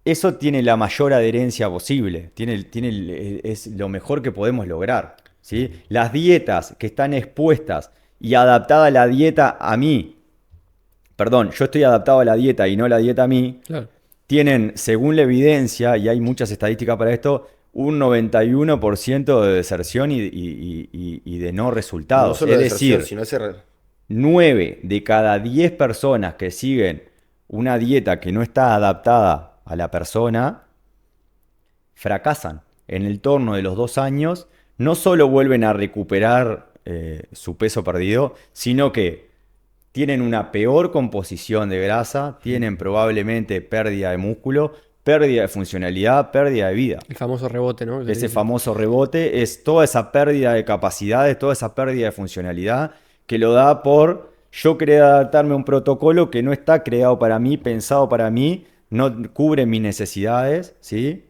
eso tiene la mayor adherencia posible, es lo mejor que podemos lograr. ¿Sí? Las dietas que están expuestas y adaptada la dieta a mí, perdón, yo estoy adaptado a la dieta y no la dieta a mí, Claro. tienen, según la evidencia, y hay muchas estadísticas para esto, un 91% de deserción y de no resultados. No solo Es deserción, decir, sino ese 9 de cada 10 personas que siguen una dieta que no está adaptada a la persona, fracasan. En el torno de los 2 años, no solo vuelven a recuperar su peso perdido, sino que tienen una peor composición de grasa, tienen probablemente pérdida de músculo, pérdida de funcionalidad, pérdida de vida. El famoso rebote, ¿no? Que se Ese dice. famoso rebote es toda esa pérdida de capacidades, toda esa pérdida de funcionalidad que lo da por yo querer adaptarme a un protocolo que no está creado para mí, pensado para mí, no cubre mis necesidades, ¿sí?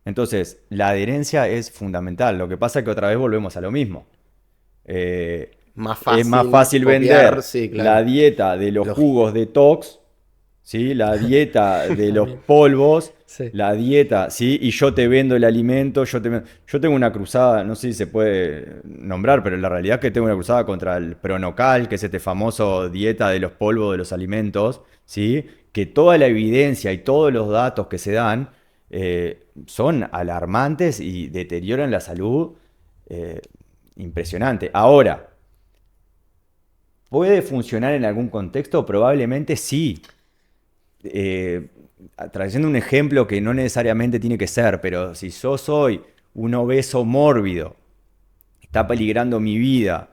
Entonces, la adherencia es fundamental. Lo que pasa es que otra vez volvemos a lo mismo. más Es más fácil copiar, vender sí, claro. la dieta de los jugos detox, ¿sí? La dieta de los polvos, Sí. la dieta, ¿sí? Y yo te vendo el alimento, yo tengo una cruzada, no sé si se puede nombrar, pero la realidad es que tengo una cruzada contra el Pronocal, que es este famoso dieta de los polvos de los alimentos, ¿sí? Que toda la evidencia y todos los datos que se dan son alarmantes y deterioran la salud eh, impresionante. Ahora, ¿puede funcionar en algún contexto? Probablemente sí. Eh, Trayendo un ejemplo que no necesariamente tiene que ser, pero si yo soy un obeso mórbido, está peligrando mi vida,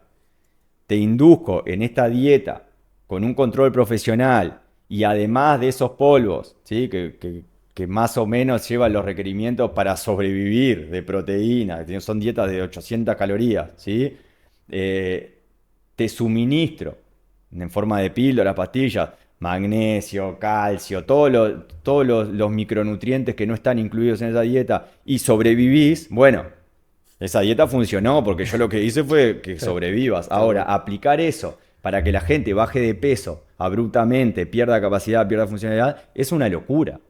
te induzco en esta dieta con un control profesional y además de esos polvos, ¿sí? Que más o menos llevan los requerimientos para sobrevivir de proteína, que son dietas de 800 calorías, ¿sí? Te suministro en forma de píldoras, pastillas, magnesio, calcio, todos los micronutrientes que no están incluidos en esa dieta y sobrevivís, bueno, esa dieta funcionó porque yo lo que hice fue que sobrevivas. Ahora, aplicar eso para que la gente baje de peso abruptamente, pierda capacidad, pierda funcionalidad, es una locura.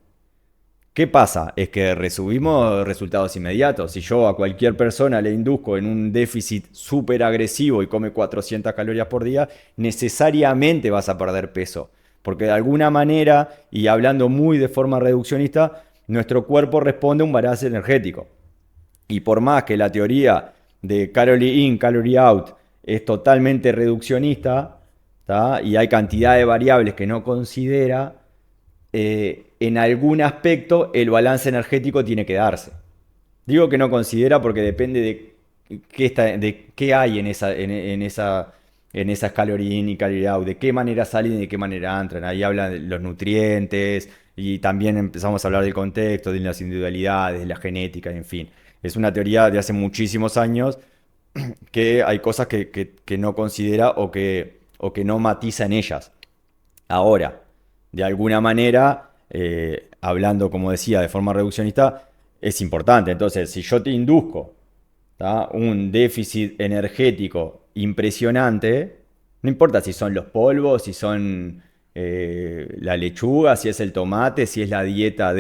¿Qué pasa? Es que resumimos resultados inmediatos. Si yo a cualquier persona le induzco en un déficit súper agresivo y come 400 calorías por día, necesariamente vas a perder peso. Porque de alguna manera, y hablando muy de forma reduccionista, nuestro cuerpo responde a un balance energético. Y por más que la teoría de calorie in, calorie out es totalmente reduccionista, ¿tá? Y hay cantidad de variables que no considera, en algún aspecto el balance energético tiene que darse. Digo que no considera porque depende de qué hay en esas calorie in y calorie out, de qué manera salen y de qué manera entran. Ahí hablan de los nutrientes y también empezamos a hablar del contexto, de las individualidades, de la genética, en fin. Es una teoría de hace muchísimos años que hay cosas que no considera o que no matiza en ellas. Ahora, de alguna manera, hablando, como decía, de forma reduccionista, es importante. Entonces, si yo te induzco, ¿tá? Un déficit energético impresionante, no importa si son los polvos, si son la lechuga, si es el tomate, si es la dieta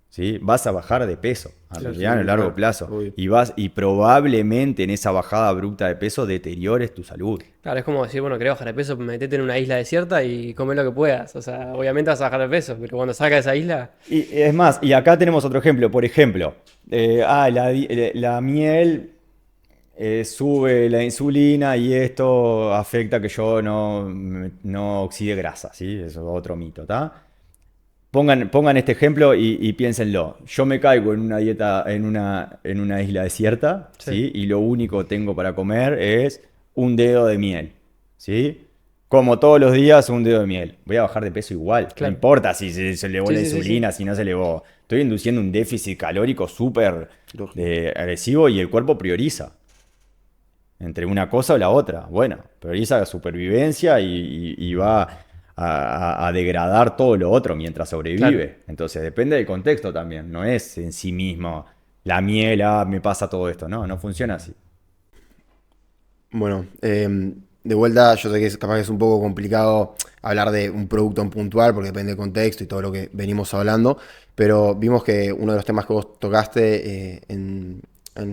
¿sí? Vas a bajar de peso a mediano y largo plazo. Y probablemente en esa bajada abrupta de peso deteriores tu salud. Claro, es como decir, bueno, querés bajar de peso, metete en una isla desierta y come lo que puedas. O sea, obviamente vas a bajar de peso, pero cuando salgas de esa isla... Y es más, y acá tenemos otro ejemplo. Por ejemplo, la miel sube la insulina y esto afecta a que yo no oxide grasa, ¿sí? Eso es otro mito, ¿tá? Pongan este ejemplo y piénsenlo. Yo me caigo en una dieta, en una isla desierta, ¿sí? Y lo único que tengo para comer es un dedo de miel, ¿sí? Como todos los días un dedo de miel. Voy a bajar de peso igual. Claro. No importa si se elevó Sí, la sí, sí, insulina, si no se elevó. Estoy induciendo un déficit calórico súper agresivo y el cuerpo prioriza entre una cosa o la otra. Bueno, prioriza la supervivencia y va a degradar todo lo otro mientras sobrevive. Claro. Entonces depende del contexto también. No es en sí mismo la miel, me pasa todo esto. No funciona así. Bueno, de vuelta, yo sé que capaz que es un poco complicado hablar de un producto en puntual porque depende del contexto y todo lo que venimos hablando, pero vimos que uno de los temas que vos tocaste en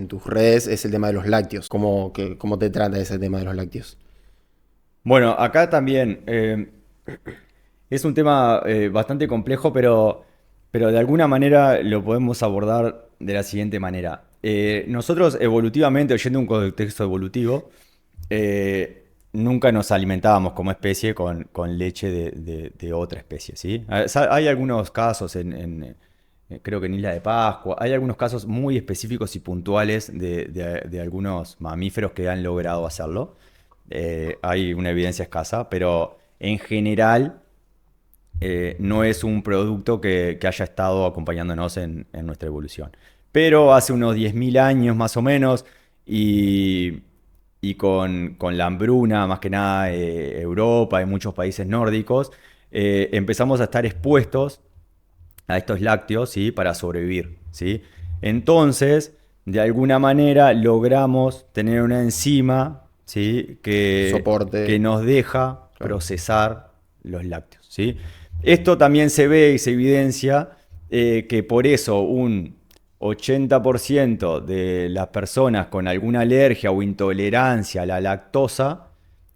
tus redes es el tema de los lácteos. ¿Cómo te trata ese tema de los lácteos? Bueno, acá también es un tema bastante complejo, pero de alguna manera lo podemos abordar de la siguiente manera. Nosotros evolutivamente, oyendo un contexto evolutivo, nunca nos alimentábamos como especie con leche de otra especie, ¿sí? Hay algunos casos creo que en Isla de Pascua, hay algunos casos muy específicos y puntuales de algunos mamíferos que han logrado hacerlo. Hay una evidencia escasa, pero en general no es un producto que haya estado acompañándonos en nuestra evolución. Pero hace unos 10.000 años más o menos, y con la hambruna, más que nada Europa y muchos países nórdicos, empezamos a estar expuestos a estos lácteos, ¿sí? Para sobrevivir, ¿sí? Entonces, de alguna manera logramos tener una enzima, ¿sí? Soporte. Que nos deja procesar los lácteos, ¿sí? Esto también se ve y se evidencia que por eso un 80% de las personas con alguna alergia o intolerancia a la lactosa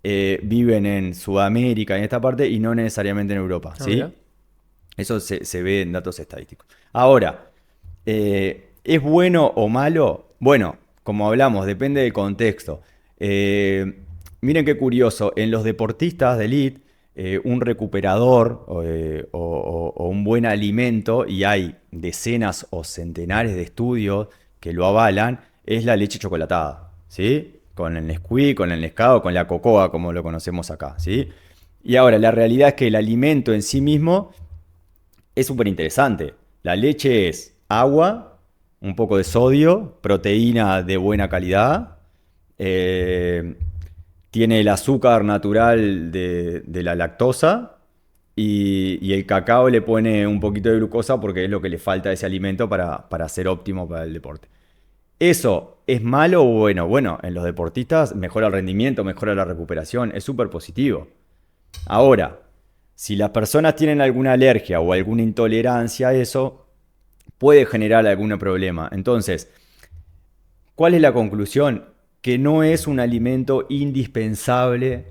viven en Sudamérica, en esta parte, y no necesariamente en Europa, ¿sí? Mira. Eso se ve en datos estadísticos. Ahora, ¿es bueno o malo? Bueno, como hablamos, depende del contexto. Miren qué curioso, en los deportistas de elite, un recuperador o un buen alimento, y hay decenas o centenares de estudios que lo avalan, es la leche chocolatada, ¿sí? Con el Nesquik, con el Nescado, con la cocoa, como lo conocemos acá, ¿sí? Y ahora, la realidad es que el alimento en sí mismo es súper interesante. La leche es agua, un poco de sodio, proteína de buena calidad, eh, tiene el azúcar natural de la lactosa y el cacao le pone un poquito de glucosa porque es lo que le falta a ese alimento para ser óptimo para el deporte. ¿Eso es malo o bueno? Bueno, en los deportistas mejora el rendimiento, mejora la recuperación, es súper positivo. Ahora, si las personas tienen alguna alergia o alguna intolerancia a eso, puede generar algún problema. Entonces, ¿cuál es la conclusión? Que no es un alimento indispensable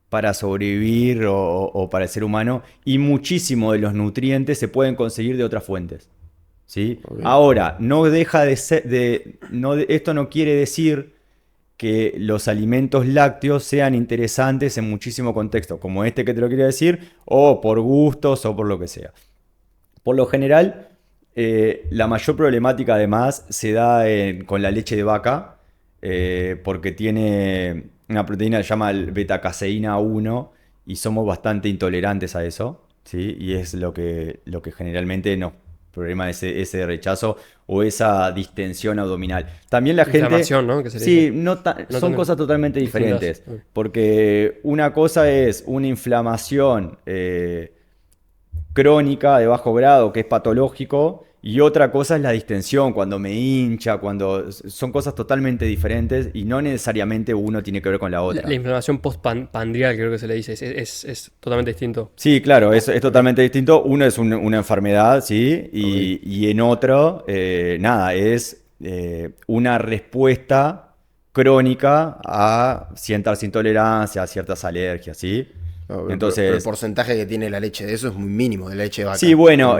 para sobrevivir o para el ser humano, y muchísimo de los nutrientes se pueden conseguir de otras fuentes, ¿sí? Ok. Ahora, no deja de ser, esto no quiere decir que los alimentos lácteos sean interesantes en muchísimo contexto, como este que te lo quería decir, o por gustos o por lo que sea. Por lo general, la mayor problemática además se da con la leche de vaca, porque tiene una proteína que se llama el betacaseína 1 y somos bastante intolerantes a eso, ¿sí? Y es lo que generalmente nos problema ese rechazo o esa distensión abdominal. También la gente... Inflamación, ¿no? Que se le Sí, dice. No son tan cosas totalmente distintas. diferentes. Porque una cosa es una inflamación crónica de bajo grado, que es patológico, y otra cosa es la distensión, cuando me hincha, cuando son cosas totalmente diferentes y no necesariamente uno tiene que ver con la La, otra. la inflamación postpandrial, creo que se le dice, es totalmente distinto. Sí, claro, es totalmente distinto. Uno es una enfermedad, ¿sí? Y en otro, nada, es una respuesta crónica a ciertas intolerancias, a ciertas alergias, ¿sí? No, pero el Entonces, porcentaje que tiene la leche de eso es muy mínimo, de la leche de vaca. sí, bueno, No.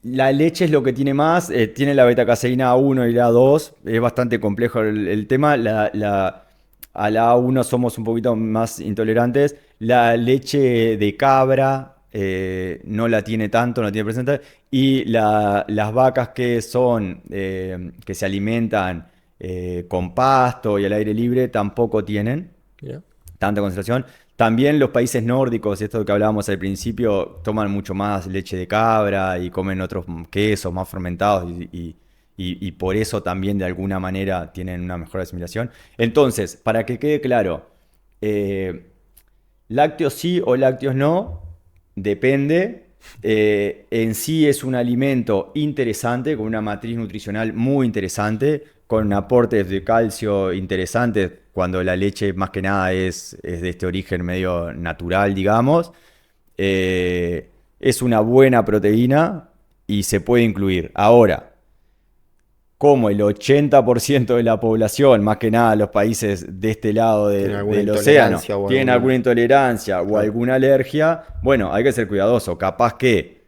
la leche es lo que tiene más, tiene la betacaseína A1 y la A2, es bastante complejo el tema, a la A1 somos un poquito más intolerantes, la leche de cabra no la tiene tanto, no la tiene presente, y las vacas que son, que se alimentan con pasto y al aire libre tampoco tienen Mira. tanta concentración. También los países nórdicos, esto que hablábamos al principio, toman mucho más leche de cabra y comen otros quesos más fermentados y por eso también de alguna manera tienen una mejor asimilación. Entonces, para que quede claro, lácteos sí o lácteos no, depende. En sí es un alimento interesante, con una matriz nutricional muy interesante, con aportes de calcio interesantes, cuando la leche más que nada es de este origen medio natural, digamos. Es una buena proteína y se puede incluir. Ahora, como el 80% de la población, más que nada los países de este lado Tiene alguna del océano, intolerancia o tienen alguna- alguna intolerancia o Claro. alguna alergia, bueno, hay que ser cuidadoso. Capaz que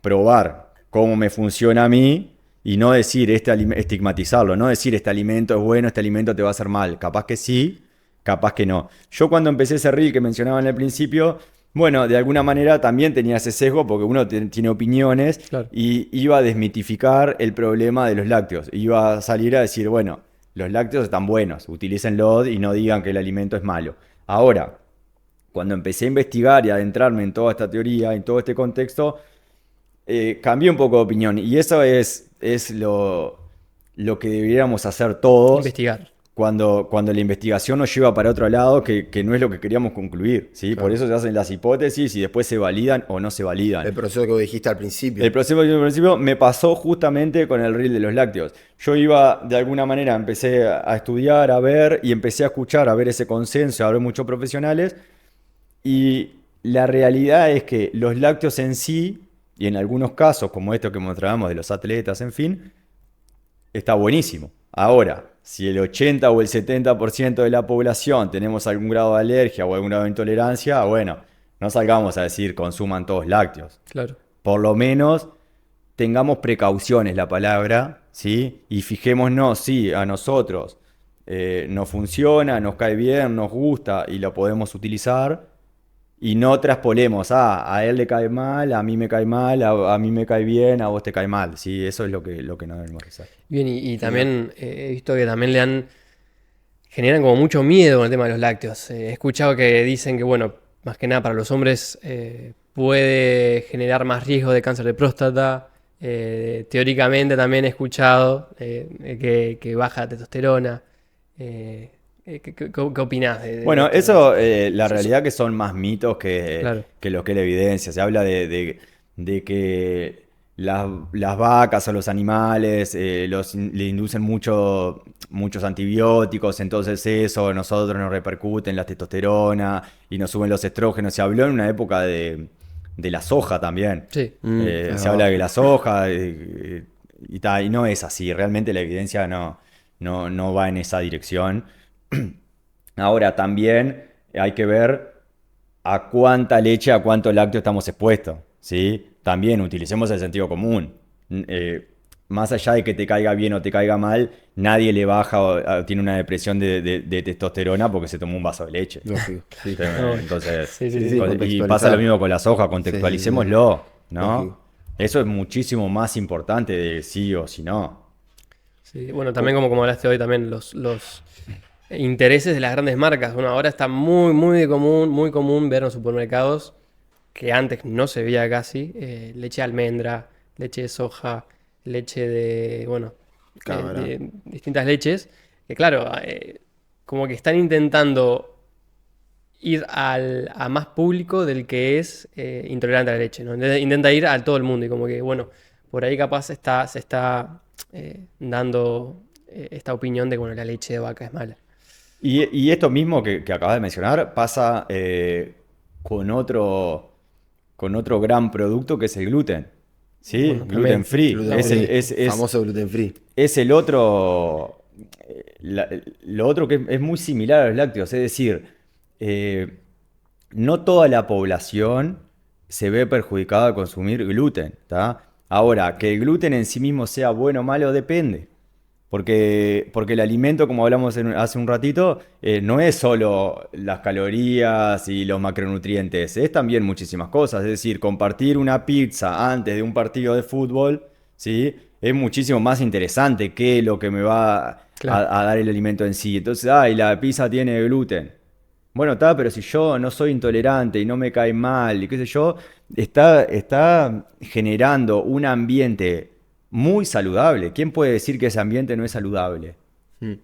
probar cómo me funciona a mí y no decir estigmatizarlo, no decir este alimento es bueno, este alimento te va a hacer mal. Capaz que sí, capaz que no. Yo cuando empecé ese reel que mencionaba en el principio, bueno, de alguna manera también tenía ese sesgo porque uno tiene opiniones Claro. y iba a desmitificar el problema de los lácteos. Iba a salir a decir, bueno, los lácteos están buenos, utilícenlos y no digan que el alimento es malo. Ahora, cuando empecé a investigar y a adentrarme en toda esta teoría, en todo este contexto, cambié un poco de opinión. Y eso es lo que deberíamos hacer todos Investigar. cuando la investigación nos lleva para otro lado, que no es lo que queríamos concluir, ¿sí? Claro. Por eso se hacen las hipótesis y después se validan o no se validan. El proceso que vos dijiste al principio. El proceso que al principio me pasó justamente con el reel de los lácteos. Yo iba, de alguna manera, empecé a estudiar, a ver, y empecé a escuchar, a ver ese consenso, a ver muchos profesionales, y la realidad es que los lácteos en sí Y en algunos casos, como esto que mostrábamos de los atletas, en fin, está buenísimo. Ahora, si el 80 o el 70% de la población tenemos algún grado de alergia o algún grado de intolerancia, bueno, no salgamos a decir consuman todos lácteos. Claro. Por lo menos tengamos precauciones la palabra, ¿sí? Y fijémonos si a nosotros nos funciona, nos cae bien, nos gusta y lo podemos utilizar. Y no traspolemos, a él le cae mal, a mí me cae mal, a mí me cae bien, a vos te cae mal. ¿Sí? Eso es lo que no debemos hacer. Bien, y también he visto que también generan como mucho miedo con el tema de los lácteos. He escuchado que dicen que, bueno, más que nada para los hombres puede generar más riesgo de cáncer de próstata. Teóricamente también he escuchado que baja la testosterona. ¿Qué opinás? Bueno, eso, la realidad que son más mitos Claro. que lo que es la evidencia. Se habla de que las vacas o los animales le inducen muchos antibióticos, entonces eso a nosotros nos repercute en la testosterona y nos suben los estrógenos. Se habló en una época de la soja también. Sí. Se habla de que la soja y no es así. Realmente la evidencia no va en esa dirección. Ahora también hay que ver a cuánta leche, a cuánto lácteo estamos expuestos, ¿sí? También utilicemos el sentido común. Más allá de que te caiga bien o te caiga mal, nadie le baja o tiene una depresión de testosterona porque se tomó un vaso de leche. Lógico. Sí. Entonces, Sí, y contextualizar. pasa lo mismo con la soja, contextualicémoslo, ¿no? Lógico. Eso es muchísimo más importante de sí o si no. Sí, bueno, también como hablaste hoy, también los intereses de las grandes marcas. Bueno, ahora está muy común ver en los supermercados, que antes no se veía casi, leche de almendra, leche de soja, leche de, bueno, Cabra. de distintas leches. Que claro, como que están intentando ir a más público del que es intolerante a la leche, ¿no? Intenta ir a todo el mundo y como que, bueno, por ahí capaz se está dando esta opinión de que, bueno, la leche de vaca es mala. Y esto mismo que acabas de mencionar pasa con otro gran producto que es el gluten. ¿Sí? Bueno, Gluten también. free. Gluten free. Famoso gluten free. Es el otro. Lo otro que es muy similar a los lácteos. Es decir, no toda la población se ve perjudicada al consumir gluten. ¿Tá? Ahora, que el gluten en sí mismo sea bueno o malo depende. Porque el alimento, como hablamos hace un ratito, no es solo las calorías y los macronutrientes, es también muchísimas cosas. Es decir, compartir una pizza antes de un partido de fútbol, ¿sí? Es muchísimo más interesante que lo que me va Claro. a dar el alimento en sí. Entonces, la pizza tiene gluten. Bueno, está, pero si yo no soy intolerante y no me cae mal y qué sé yo, está generando un ambiente muy saludable. ¿Quién puede decir que ese ambiente no es saludable? Mm.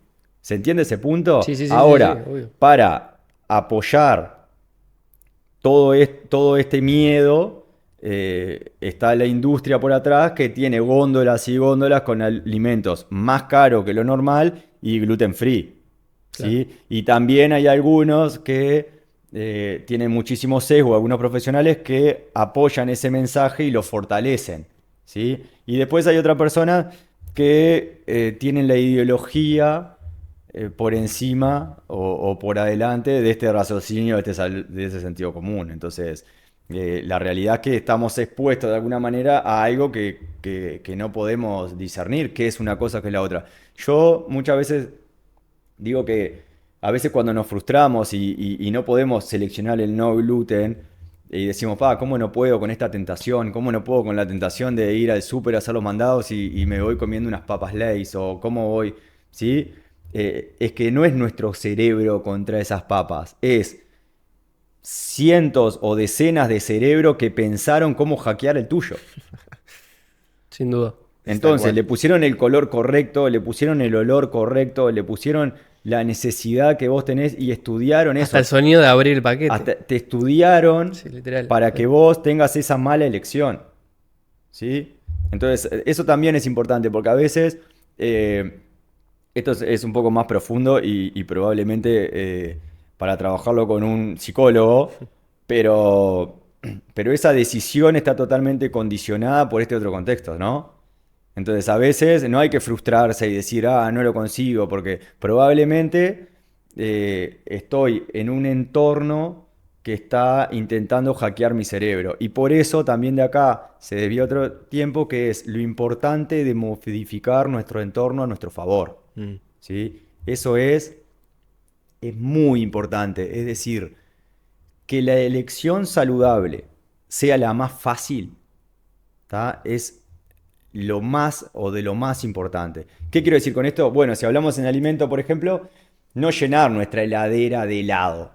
¿Se entiende ese punto? Sí, Ahora, obvio. para apoyar todo este miedo, está la industria por atrás que tiene góndolas y góndolas con alimentos más caros que lo normal y gluten free. ¿Sí? Y también hay algunos que tienen muchísimo sesgo, algunos profesionales que apoyan ese mensaje y lo fortalecen. ¿Sí? Y después hay otra persona que tienen la ideología por encima o por adelante de este raciocinio, de ese sentido común. Entonces, la realidad es que estamos expuestos de alguna manera a algo que no podemos discernir, qué es una cosa, qué es la otra. Yo muchas veces digo que a veces cuando nos frustramos y no podemos seleccionar el no gluten y decimos, ¿cómo no puedo con esta tentación? ¿Cómo no puedo con la tentación de ir al súper a hacer los mandados y me voy comiendo unas papas Lay's? ¿O cómo voy? ¿Sí? Es que no es nuestro cerebro contra esas papas, es cientos o decenas de cerebros que pensaron cómo hackear el tuyo. Sin duda. Entonces, le pusieron el color correcto, le pusieron el olor correcto, le pusieron la necesidad que vos tenés y estudiaron eso. Hasta el sonido de abrir el paquete. Hasta te estudiaron Sí, literal. para que vos tengas esa mala elección. ¿Sí? Entonces, eso también es importante porque a veces esto es un poco más profundo y probablemente para trabajarlo con un psicólogo, pero pero esa decisión está totalmente condicionada por este otro contexto, ¿no? Entonces a veces no hay que frustrarse y decir, no lo consigo, porque probablemente estoy en un entorno que está intentando hackear mi cerebro. Y por eso también de acá se desvía otro tiempo, que es lo importante de modificar nuestro entorno a nuestro favor. ¿Sí? Eso es muy importante. Es decir, que la elección saludable sea la más fácil, ¿tá? Es lo más o de lo más importante. ¿Qué quiero decir con esto? Bueno, si hablamos en alimento, por ejemplo, no llenar nuestra heladera de helado.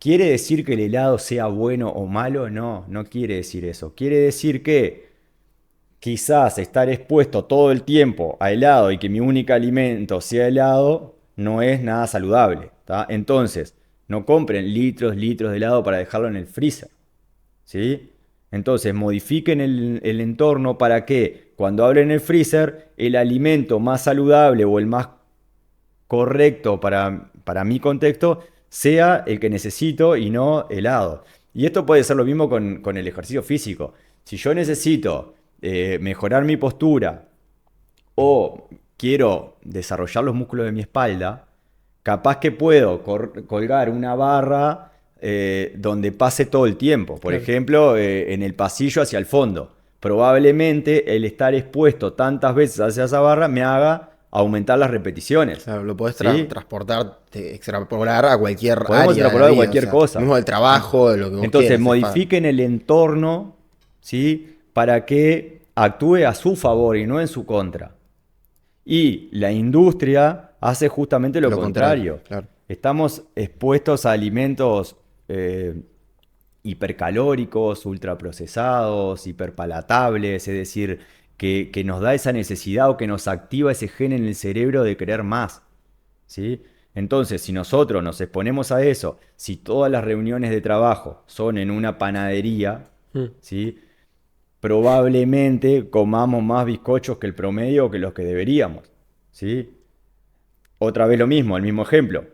¿Quiere decir que el helado sea bueno o malo? No, no quiere decir eso. Quiere decir que quizás estar expuesto todo el tiempo a helado y que mi único alimento sea helado no es nada saludable, ¿tá? Entonces, no compren litros, litros de helado para dejarlo en el freezer, ¿sí? Entonces, modifiquen el entorno para que cuando abren el freezer, el alimento más saludable o el más correcto para mi contexto sea el que necesito y no helado. Y esto puede ser lo mismo con el ejercicio físico. Si yo necesito mejorar mi postura o quiero desarrollar los músculos de mi espalda, capaz que puedo colgar una barra donde pase todo el tiempo. Por ejemplo, en el pasillo hacia el fondo. Probablemente el estar expuesto tantas veces hacia esa barra me haga aumentar las repeticiones. Claro, lo podés ¿sí? transportar, extrapolar a cualquier Podemos área extrapolar de la vida, cualquier cosa. Mismo del trabajo, de lo que vos Entonces, quieras, modifiquen el entorno, ¿sí? Para que actúe a su favor y no en su contra. Y la industria hace justamente lo contrario. Claro. Estamos expuestos a alimentos hipercalóricos, ultraprocesados, hiperpalatables, es decir, que nos da esa necesidad o que nos activa ese gen en el cerebro de querer más, ¿sí? Entonces, si nosotros nos exponemos a eso, si todas las reuniones de trabajo son en una panadería, ¿sí? Probablemente comamos más bizcochos que el promedio o que los que deberíamos, ¿sí? Otra vez lo mismo, el mismo ejemplo.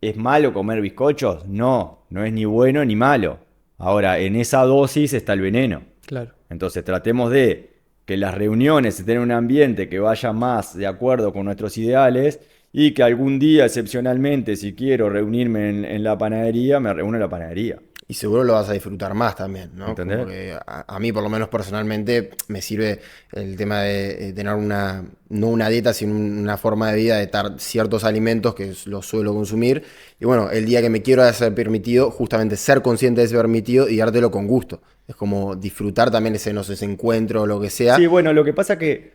¿Es malo comer bizcochos? No, no es ni bueno ni malo. Ahora, en esa dosis está el veneno. Claro. Entonces, tratemos de que las reuniones estén en un ambiente que vaya más de acuerdo con nuestros ideales y que algún día, excepcionalmente, si quiero reunirme en la panadería, me reúno en la panadería. Y seguro lo vas a disfrutar más también, ¿no? ¿Entendés? Como que a mí, por lo menos personalmente, me sirve el tema de tener no una dieta, sino una forma de vida de dar ciertos alimentos que los suelo consumir. Y bueno, el día que me quiero hacer permitido, justamente ser consciente de ese permitido y dártelo con gusto. Es como disfrutar también ese, no sé, ese encuentro o lo que sea. Sí, bueno, lo que pasa que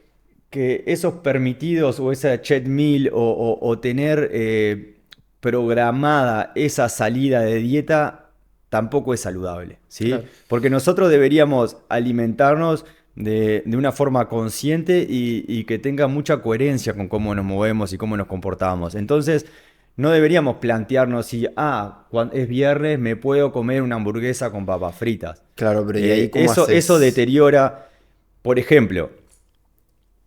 esos permitidos o esa cheat meal o tener programada esa salida de dieta tampoco es saludable, ¿sí? Claro. Porque nosotros deberíamos alimentarnos de una forma consciente y que tenga mucha coherencia con cómo nos movemos y cómo nos comportamos. Entonces, no deberíamos plantearnos si, cuando es viernes me puedo comer una hamburguesa con papas fritas. Claro, pero ¿y ahí cómo haces? Eso deteriora. Por ejemplo,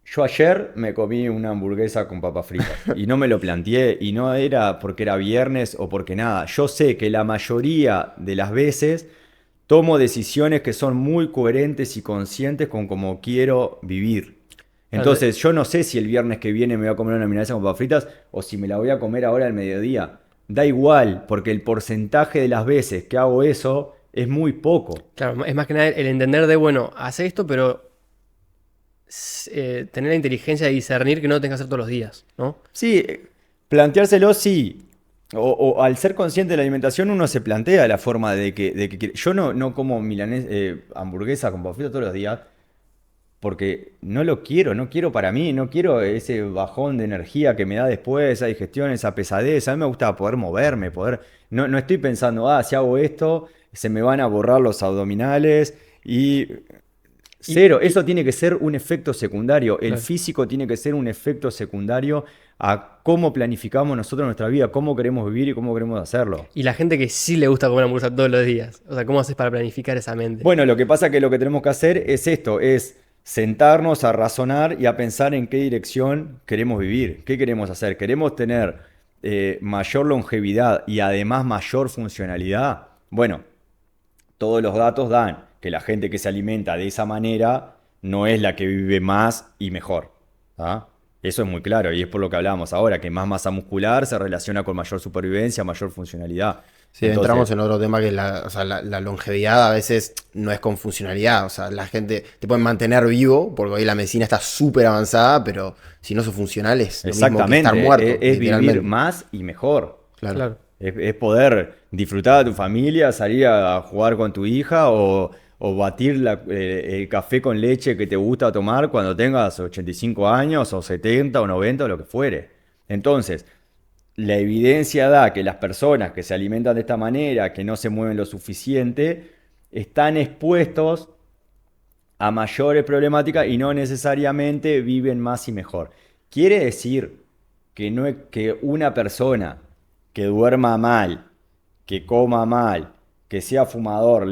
yo ayer me comí una hamburguesa con papas fritas y no me lo planteé y no era porque era viernes o porque nada. Yo sé que la mayoría de las veces tomo decisiones que son muy coherentes y conscientes con cómo quiero vivir. Entonces, yo no sé si el viernes que viene me voy a comer una milanesa con papas fritas o si me la voy a comer ahora al mediodía. Da igual, porque el porcentaje de las veces que hago eso es muy poco. Claro, es más que nada el entender de, bueno, hace esto, pero tener la inteligencia de discernir que no lo tengas que hacer todos los días, ¿no? Sí, planteárselo sí. O al ser consciente de la alimentación uno se plantea la forma de que yo no como hamburguesa con papas fritas todos los días porque no quiero para mí, no quiero ese bajón de energía que me da después, esa digestión, esa pesadez. A mí me gusta poder moverme, no estoy pensando, si hago esto, se me van a borrar los abdominales y cero. Eso tiene que ser un efecto secundario. El Claro. físico tiene que ser un efecto secundario a cómo planificamos nosotros nuestra vida, cómo queremos vivir y cómo queremos hacerlo. Y la gente que sí le gusta comer hamburguesa todos los días. O sea, ¿cómo haces para planificar esa mente? Bueno, lo que pasa es que lo que tenemos que hacer es esto, es sentarnos a razonar y a pensar en qué dirección queremos vivir, qué queremos hacer. ¿Queremos tener mayor longevidad y además mayor funcionalidad? Bueno, todos los datos dan que la gente que se alimenta de esa manera no es la que vive más y mejor. ¿Ah? Eso es muy claro y es por lo que hablábamos ahora, que más masa muscular se relaciona con mayor supervivencia, mayor funcionalidad. Sí, Entonces, entramos en otro tema que o sea, la longevidad a veces no es con funcionalidad. O sea, la gente te puede mantener vivo, porque hoy la medicina está súper avanzada, pero si no sos funcional es lo mismo que exactamente, estar muerto, es literalmente. vivir más y mejor. Claro. Claro. Es poder disfrutar de tu familia, salir a jugar con tu hija o batir el café con leche que te gusta tomar cuando tengas 85 años o 70 o 90 o lo que fuere. Entonces, la evidencia da que las personas que se alimentan de esta manera, que no se mueven lo suficiente, están expuestos a mayores problemáticas y no necesariamente viven más y mejor. Quiere decir que una persona que duerma mal, que coma mal, que sea fumador,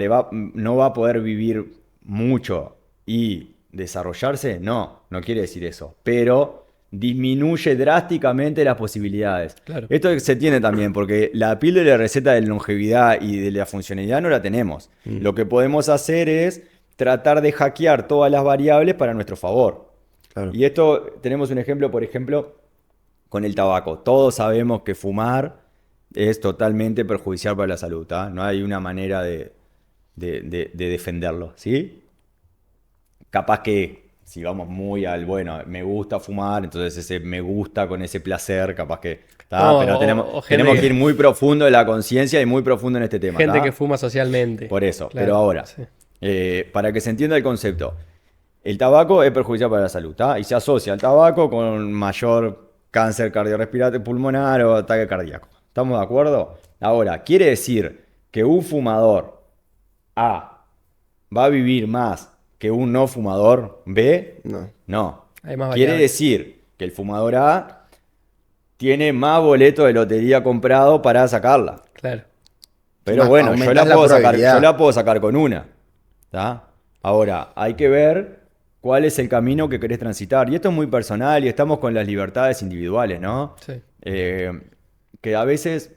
no va a poder vivir mucho y desarrollarse. No quiere decir eso. Pero disminuye drásticamente las posibilidades. Claro. Esto se tiene también, porque la píldora de receta de longevidad y de la funcionalidad no la tenemos. Lo que podemos hacer es tratar de hackear todas las variables para nuestro favor. Claro. Y esto, tenemos un ejemplo, por ejemplo, con el tabaco. Todos sabemos que fumar es totalmente perjudicial para la salud, ¿tá? No hay una manera de defenderlo, ¿sí? Capaz que si vamos muy bueno, me gusta fumar, entonces ese me gusta con ese placer, capaz que, ¿tá? No, Pero o gente tenemos que que- ir muy profundo en la conciencia y muy profundo en este tema, Gente ¿tá? que fuma socialmente. Por eso, Claro, pero ahora, sí. para que se entienda el concepto, el tabaco es perjudicial para la salud, ¿tá? Y se asocia el tabaco con mayor cáncer cardiorrespiratorio pulmonar o ataque cardíaco. ¿Estamos de acuerdo? Ahora, ¿quiere decir que un fumador A va a vivir más que un no fumador B? No. No. Hay más Quiere variables. decir que el fumador A tiene más boletos de lotería comprado para sacarla. Claro. Pero Más, bueno, yo aumentás la puedo probabilidad. yo la puedo sacar con una. ¿Tá? Ahora, hay que ver cuál es el camino que querés transitar. Y esto es muy personal y estamos con las libertades individuales, ¿no? Sí. Que a veces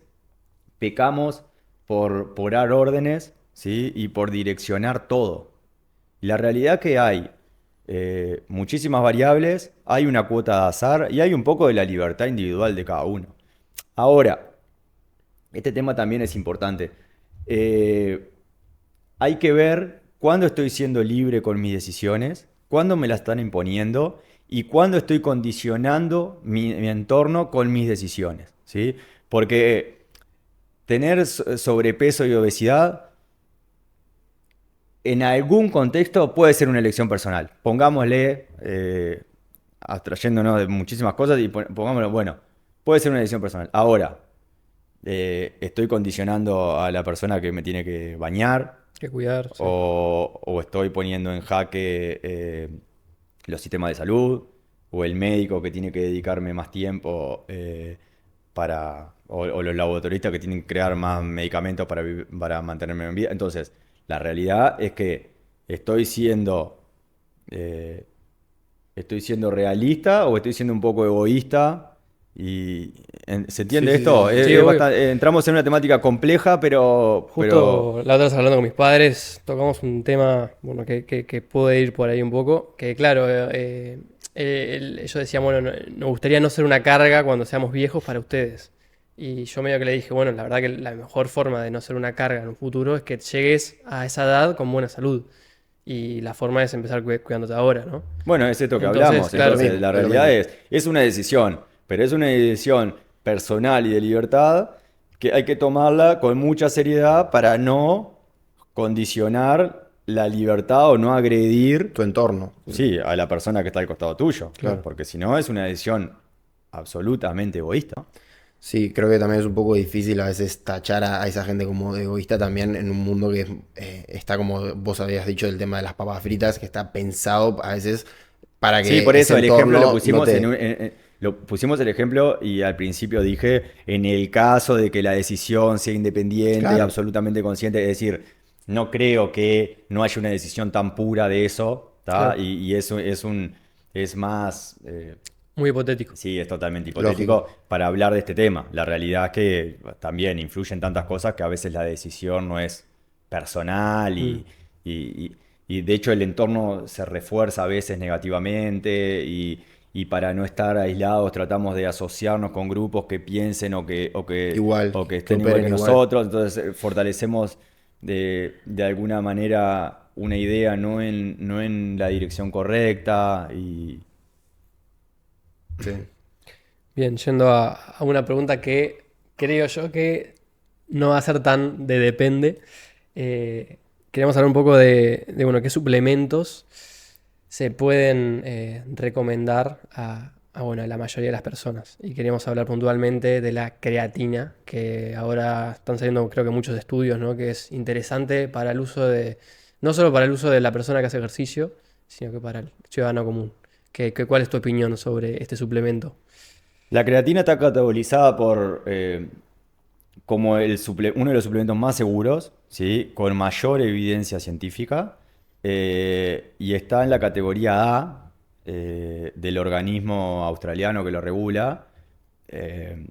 pecamos por dar órdenes, ¿sí? Y por direccionar todo. Y la realidad que hay muchísimas variables, hay una cuota de azar y hay un poco de la libertad individual de cada uno. Ahora, este tema también es importante. Hay que ver cuándo estoy siendo libre con mis decisiones, cuándo me las están imponiendo y cuándo estoy condicionando mi entorno con mis decisiones, ¿sí? Porque tener sobrepeso y obesidad en algún contexto puede ser una elección personal. Pongámosle, abstrayéndonos de muchísimas cosas y pongámoslo, bueno, puede ser una elección personal. Ahora, estoy condicionando a la persona que me tiene que bañar Que cuidar. Sí. o estoy poniendo en jaque los sistemas de salud o el médico que tiene que dedicarme más tiempo o los laboratoristas que tienen que crear más medicamentos para mantenerme en vida. Entonces, la realidad es que eh, estoy siendo realista o estoy siendo un poco egoísta. ¿Se entiende Sí, sí, esto? sí. Sí, obvio. Entramos en una temática compleja, pero Justo la otra vez hablando con mis padres, tocamos un tema bueno, que puede ir por ahí un poco. Que claro, ellos decían, bueno, nos gustaría no ser una carga cuando seamos viejos para ustedes. Y yo medio que le dije, bueno, la verdad que la mejor forma de no ser una carga en un futuro es que llegues a esa edad con buena salud. Y la forma es empezar cuidándote ahora, ¿no? bueno, es esto que Entonces, hablamos. claro, Entonces, sí, la es lo realidad mismo. es una decisión, pero es una decisión personal y de libertad que hay que tomarla con mucha seriedad para no condicionar la libertad o no agredir, Tu entorno. sí, a la persona que está al costado tuyo. Claro. Porque si no, es una decisión absolutamente egoísta. Sí, creo que también es un poco difícil a veces tachar a esa gente como egoísta también en un mundo que está como vos habías dicho del tema de las papas fritas, que está pensado a veces para que Sí, por eso ese el ejemplo lo entorno pusimos no te... lo pusimos el ejemplo y al principio dije, en el caso de que la decisión sea independiente y Claro. absolutamente consciente, es decir, no creo que no haya una decisión tan pura de eso, ¿tá? Claro. Y eso es más, Muy hipotético. sí, es totalmente hipotético para hablar de este tema. La realidad es que también influyen tantas cosas que a veces la decisión no es personal y de hecho el entorno se refuerza a veces negativamente y para no estar aislados tratamos de asociarnos con grupos que piensen Igual, o que que estén igual operen que igual. nosotros, entonces fortalecemos de alguna manera una idea no en la dirección correcta y Sí. Bien, yendo a una pregunta que creo yo que no va a ser tan de depende. Queríamos hablar un poco bueno, qué suplementos se pueden recomendar bueno, a la mayoría de las personas. Y queríamos hablar puntualmente de la creatina, que ahora están saliendo creo que muchos estudios, ¿no? Que es interesante para el uso no solo para el uso de la persona que hace ejercicio, sino que para el ciudadano común. ¿Cuál es tu opinión sobre este suplemento? la creatina está categorizada como uno de los suplementos más seguros, ¿sí? Con mayor evidencia científica, y está en la categoría A del organismo australiano que lo regula. eh,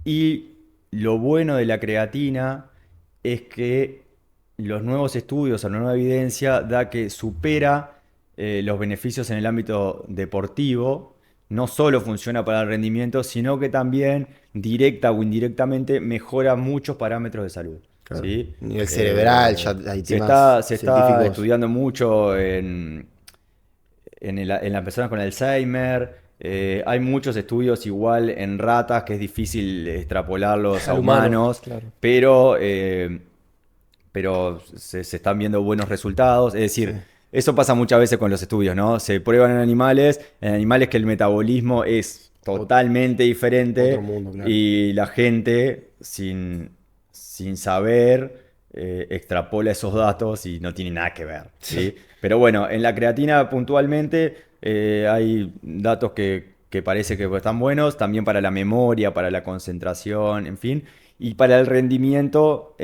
y lo bueno de la creatina es que los nuevos estudios o la nueva evidencia da que supera los beneficios en el ámbito deportivo. No solo funciona para el rendimiento, sino que también directa o indirectamente mejora muchos parámetros de salud. Claro. ¿Sí? Nivel cerebral, ya hay temas Se está científicos. estudiando mucho en las personas con Alzheimer. Hay muchos estudios igual en ratas que es difícil extrapolarlos a Al humano, humanos, claro. pero se están viendo buenos resultados. Es Sí. decir, eso pasa muchas veces con los estudios, ¿no? Se prueban en animales que el metabolismo es totalmente diferente Otro mundo, claro. y la gente sin saber extrapola esos datos y no tiene nada que ver, ¿sí? Pero bueno, en la creatina puntualmente hay datos que parece que están buenos, también para la memoria, para la concentración, en fin. Y para el rendimiento,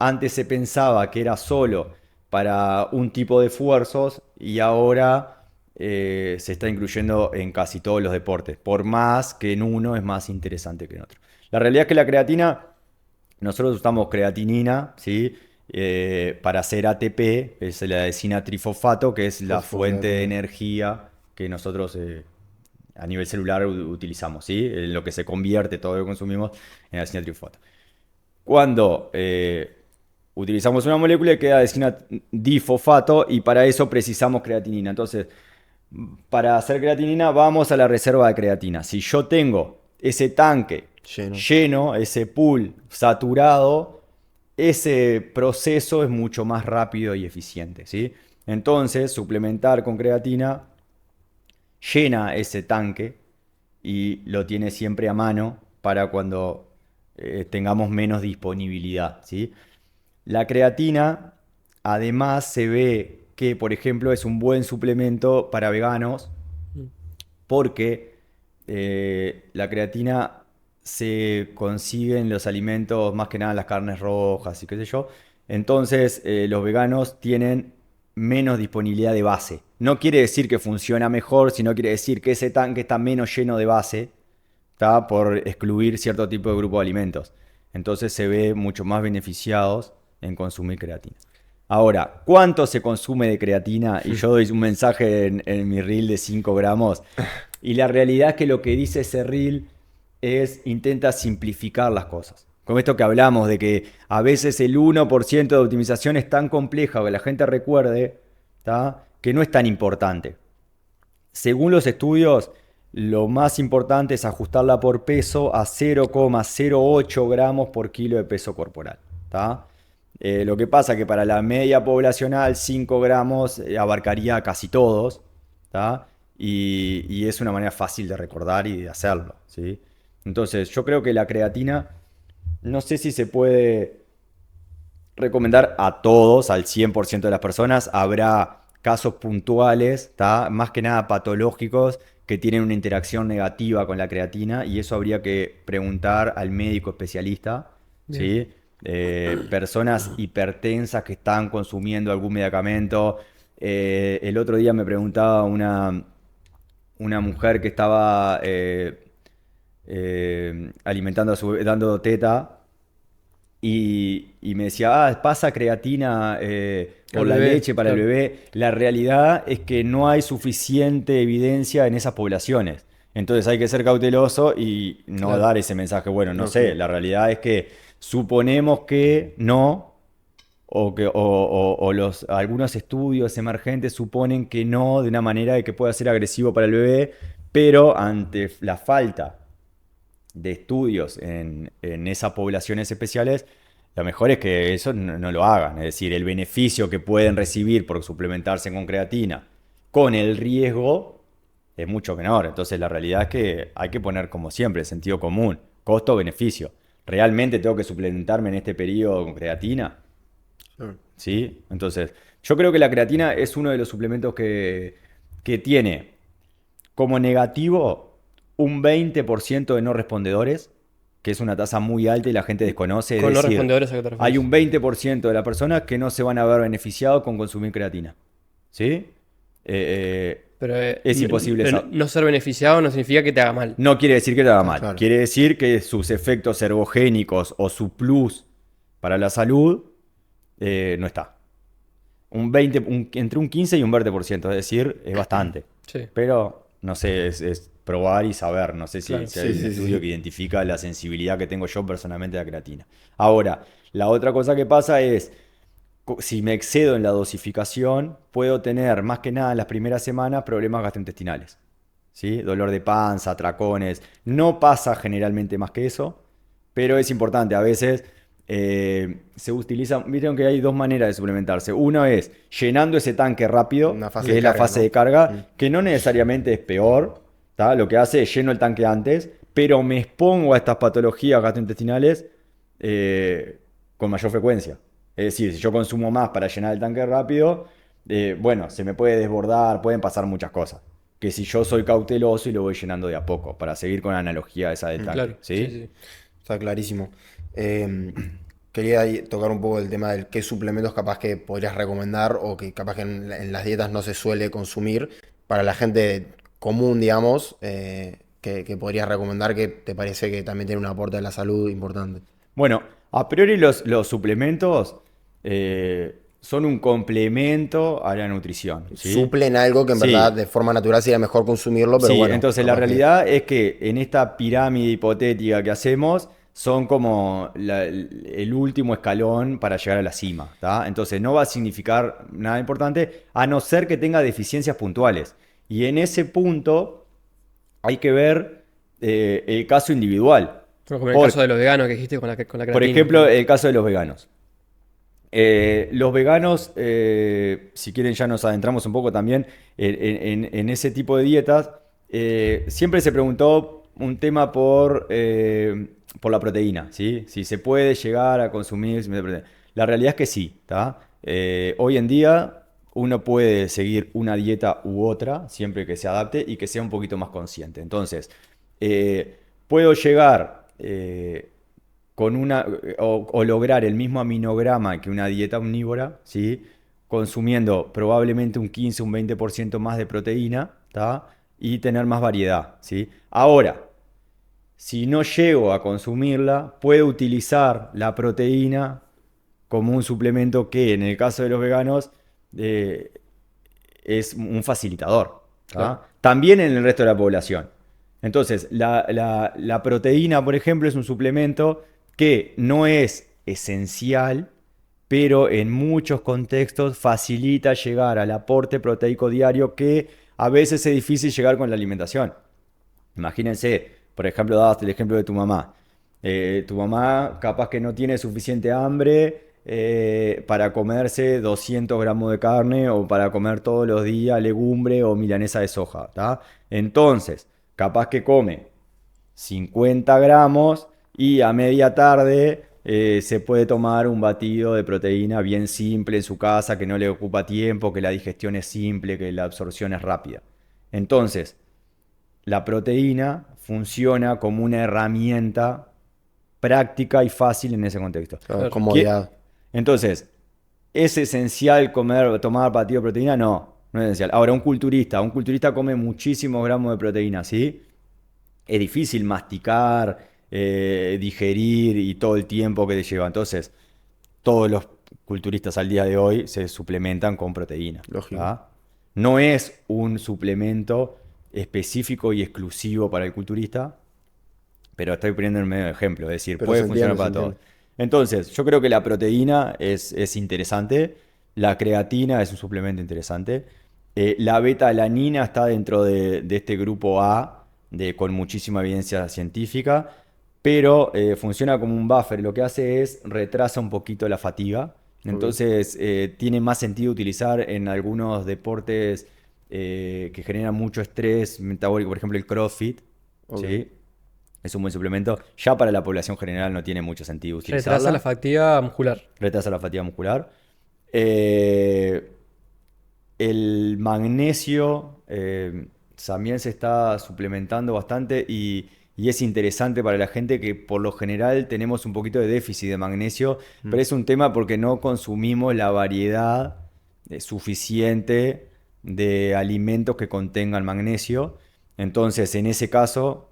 antes se pensaba que era solo para un tipo de esfuerzos y ahora se está incluyendo en casi todos los deportes, por más que en uno es más interesante que en otro. La realidad es que la creatina, nosotros usamos creatinina, ¿sí? Para hacer ATP, es la adesina trifosfato, que es la fuente de energía que nosotros a nivel celular utilizamos, ¿sí? En lo que se convierte todo lo que consumimos en adesina trifosfato. Cuando utilizamos una molécula queda adesina difosfato y para eso precisamos creatinina. Entonces, para hacer creatinina vamos a la reserva de creatina. Si yo tengo ese tanque lleno, ese pool saturado, ese proceso es mucho más rápido y eficiente, ¿sí? Entonces, suplementar con creatina llena ese tanque y lo tiene siempre a mano para cuando tengamos menos disponibilidad, ¿sí? La creatina, además, se ve que, por ejemplo, es un buen suplemento para veganos porque la creatina se consigue en los alimentos, más que nada en las carnes rojas y qué sé yo. Entonces, los veganos tienen menos disponibilidad de base. No quiere decir que funciona mejor, sino quiere decir que ese tanque está menos lleno de base, ¿tá? Por excluir cierto tipo de grupo de alimentos. Entonces se ve mucho más beneficiados en consumir creatina. Ahora, ¿cuánto se consume de creatina? Y yo doy un mensaje en mi reel de 5 gramos. Y la realidad es que lo que dice ese reel intenta simplificar las cosas. Con esto que hablamos de que a veces el 1% de optimización es tan compleja que la gente recuerde, ¿tá? Que no es tan importante. Según los estudios, lo más importante es ajustarla por peso a 0,08 gramos por kilo de peso corporal, ¿tá? Lo que pasa es que para la media poblacional 5 gramos abarcaría a casi todos, ¿tá? Y es una manera fácil de recordar y de hacerlo, ¿sí? Entonces yo creo que la creatina, no sé si se puede recomendar a todos, al 100% de las personas. Habrá casos puntuales, ¿tá? Más que nada patológicos, que tienen una interacción negativa con la creatina y eso habría que preguntar al médico especialista, ¿sí? Personas hipertensas que están consumiendo algún medicamento. El otro día me preguntaba una mujer que estaba alimentando dando teta y me decía, pasa creatina por la bebé, leche para el claro. bebé. La realidad es que no hay suficiente evidencia en esas poblaciones. Entonces hay que ser cauteloso y no Claro. dar ese mensaje. Bueno, no No, sé, claro. la realidad es que suponemos que no, o algunos estudios emergentes suponen que no, de una manera de que pueda ser agresivo para el bebé, pero ante la falta de estudios en esas poblaciones especiales, lo mejor es que eso no lo hagan. Es decir, el beneficio que pueden recibir por suplementarse con creatina con el riesgo es mucho menor. Entonces la realidad es que hay que poner como siempre sentido común, costo-beneficio. ¿Realmente tengo que suplementarme en este periodo con creatina? Claro. ¿Sí? Entonces, yo creo que la creatina es uno de los suplementos que tiene como negativo un 20% de no respondedores, que es una tasa muy alta y la gente desconoce. Es Con no decir, respondedores, ¿a qué te hay refieres? un 20% de las personas que no se van a ver beneficiados con consumir creatina. ¿Sí? Pero, Es imposible pero saber. no ser beneficiado no significa que te haga mal. No quiere decir que te haga mal. Claro. Quiere decir que sus efectos ergogénicos o su plus para la salud no está. Entre un 15 y un 20%, es decir, es bastante. Sí, Pero, no sé, es probar y saber. No sé si, claro. si hay Sí, un sí, estudio sí. que identifica la sensibilidad que tengo yo personalmente a la creatina. Ahora, la otra cosa que pasa es, si me excedo en la dosificación, puedo tener, más que nada en las primeras semanas, problemas gastrointestinales. ¿Sí? Dolor de panza, atracones. No pasa generalmente más que eso, pero es importante. A veces se utiliza, vieron que hay dos maneras de suplementarse. Uno es llenando ese tanque rápido, Una fase que de es la carga, fase ¿no? de carga, que no necesariamente es peor. ¿Tá? Lo que hace es lleno el tanque antes, pero me expongo a estas patologías gastrointestinales con mayor frecuencia. Es decir, si yo consumo más para llenar el tanque rápido, bueno, se me puede desbordar, pueden pasar muchas cosas. Que si yo soy cauteloso y lo voy llenando de a poco, para seguir con la analogía esa del tanque, Claro, sí, ¿sí? sí. Está clarísimo. Quería ahí tocar un poco el tema del qué suplementos capaz que podrías recomendar o que capaz que en las dietas no se suele consumir para la gente común, digamos, que podrías recomendar que te parece que también tiene un aporte a la salud importante. Bueno, a priori los suplementos son un complemento a la nutrición, ¿sí? Suplen algo que en verdad Sí, de forma natural sería mejor consumirlo, pero sí, bueno, entonces la capaz que... realidad es que en esta pirámide hipotética que hacemos son como el último escalón para llegar a la cima, ¿tá? Entonces no va a significar nada importante a no ser que tenga deficiencias puntuales. Y en ese punto hay que ver el caso individual. Bueno, como en el Por, caso de los veganos que dijiste con la por creatina. ejemplo, el caso de los veganos. Los veganos, si quieren ya nos adentramos un poco también en ese tipo de dietas, siempre se preguntó un tema por la proteína, ¿sí? Si se puede llegar a consumir. La realidad es que sí, ¿tá? Hoy en día uno puede seguir una dieta u otra, siempre que se adapte y que sea un poquito más consciente. Entonces, puedo llegar con o lograr el mismo aminograma que una dieta omnívora, ¿sí? Consumiendo probablemente un 15, un 20% más de proteína, ¿tá? Y tener más variedad, ¿sí? Ahora, si no llego a consumirla, puedo utilizar la proteína como un suplemento que en el caso de los veganos eh, es un facilitador, ¿tá? Claro. También en el resto de la población. Entonces, la proteína, por ejemplo, es un suplemento que no es esencial, pero en muchos contextos facilita llegar al aporte proteico diario que a veces es difícil llegar con la alimentación. Imagínense, por ejemplo, dabas el ejemplo de tu mamá. Tu mamá capaz que no tiene suficiente hambre para comerse 200 gramos de carne o para comer todos los días legumbre o milanesa de soja, ¿tá? Entonces, capaz que come 50 gramos y a media tarde se puede tomar un batido de proteína bien simple en su casa, que no le ocupa tiempo, que la digestión es simple, que la absorción es rápida. Entonces, la proteína funciona como una herramienta práctica y fácil en ese contexto. Claro, Claro. comodidad. Entonces, ¿es esencial tomar batido de proteína? No, no es esencial. Ahora, un culturista come muchísimos gramos de proteína, ¿sí? Es difícil masticar digerir y todo el tiempo que te lleva. Entonces, todos los culturistas al día de hoy se suplementan con proteína. Lógico. ¿Tá? No es un suplemento específico y exclusivo para el culturista, pero estoy poniendo en medio de ejemplo, es decir, Pero puede se funcionar entiende, para se todos. entiende. Entonces, yo creo que la proteína es interesante, la creatina es un suplemento interesante, la beta-alanina está dentro de este grupo A, con muchísima evidencia científica, pero funciona como un buffer, lo que hace es retrasa un poquito la fatiga, entonces tiene más sentido utilizar en algunos deportes que generan mucho estrés metabólico, por ejemplo el CrossFit, Ok. ¿sí? Es un buen suplemento. Ya para la población general no tiene mucho sentido Retrasa la utilizarla. fatiga muscular. Retrasa la fatiga muscular. Eh, el magnesio también se está suplementando bastante y es interesante para la gente que por lo general tenemos un poquito de déficit de magnesio, pero es un tema porque no consumimos la variedad suficiente de alimentos que contengan magnesio. Entonces, en ese caso,